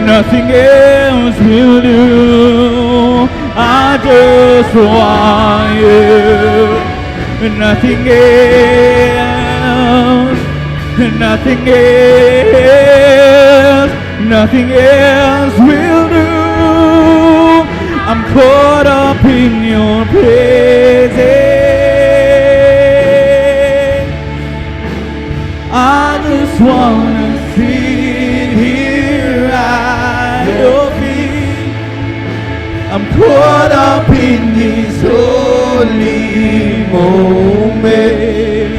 Nothing else will do. I just want you. Nothing else will do. I'm caught up in your presence. I just wanna sit here at your feet. I'm caught up in this holy moment.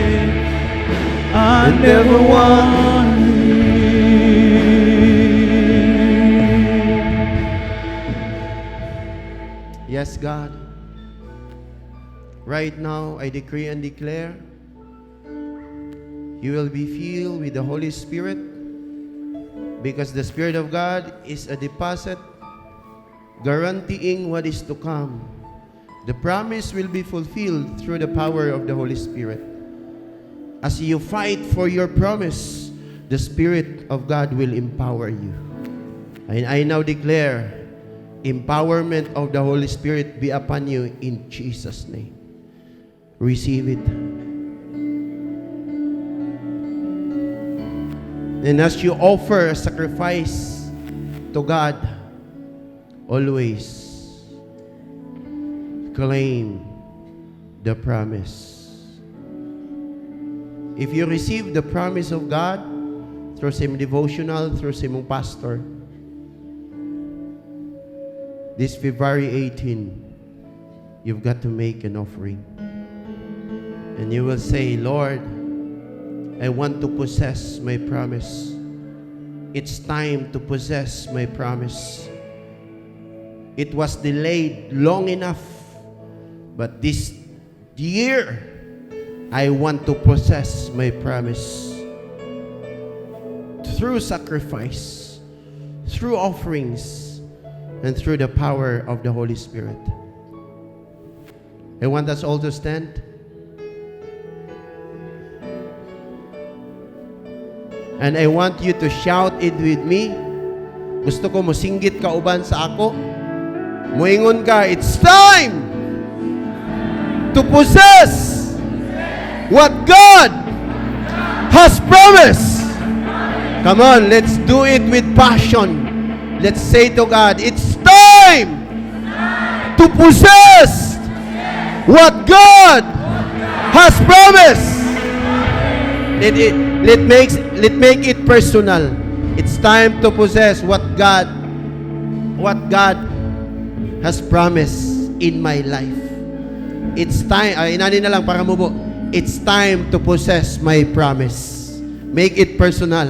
I never want to leave. Yes, God. Right now, I decree and declare you will be filled with the Holy Spirit, because the Spirit of God is a deposit guaranteeing what is to come. The promise will be fulfilled through the power of the Holy Spirit. As you fight for your promise, the Spirit of God will empower you. And I now declare empowerment of the Holy Spirit be upon you in Jesus' name. Receive it. And as you offer a sacrifice to God, always claim the promise. If you receive the promise of God through some devotional, through some pastor, this February 18, you've got to make an offering. And you will say, Lord, I want to possess my promise. It's time to possess my promise. It was delayed long enough, but this year, I want to possess my promise. Through sacrifice, through offerings, and through the power of the Holy Spirit. I want us all to stand. And I want you to shout it with me. Gusto ko mosinggit ka uban sa ako. Moingon ka, it's time to possess what God has promised. Come on, let's do it with passion. Let's say to God, it's time to possess what God has promised. Let make it personal. It's time to possess what God has promised in my life. It's time, inani na lang para mubo. It's time to possess my promise. Make it personal.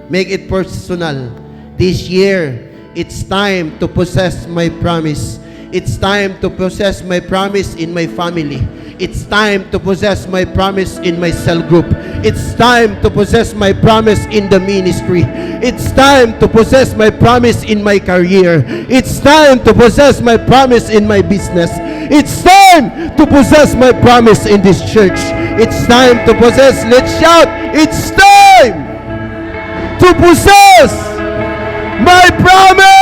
Make it personal. This year, it's time to possess my promise. It's time to possess my promise in my family. It's time to possess my promise in my cell group. It's time to possess my promise in the ministry. It's time to possess my promise in my career. It's time to possess my promise in my business. It's time to possess my promise in this church. It's time to possess. Let's shout. It's time to possess my promise.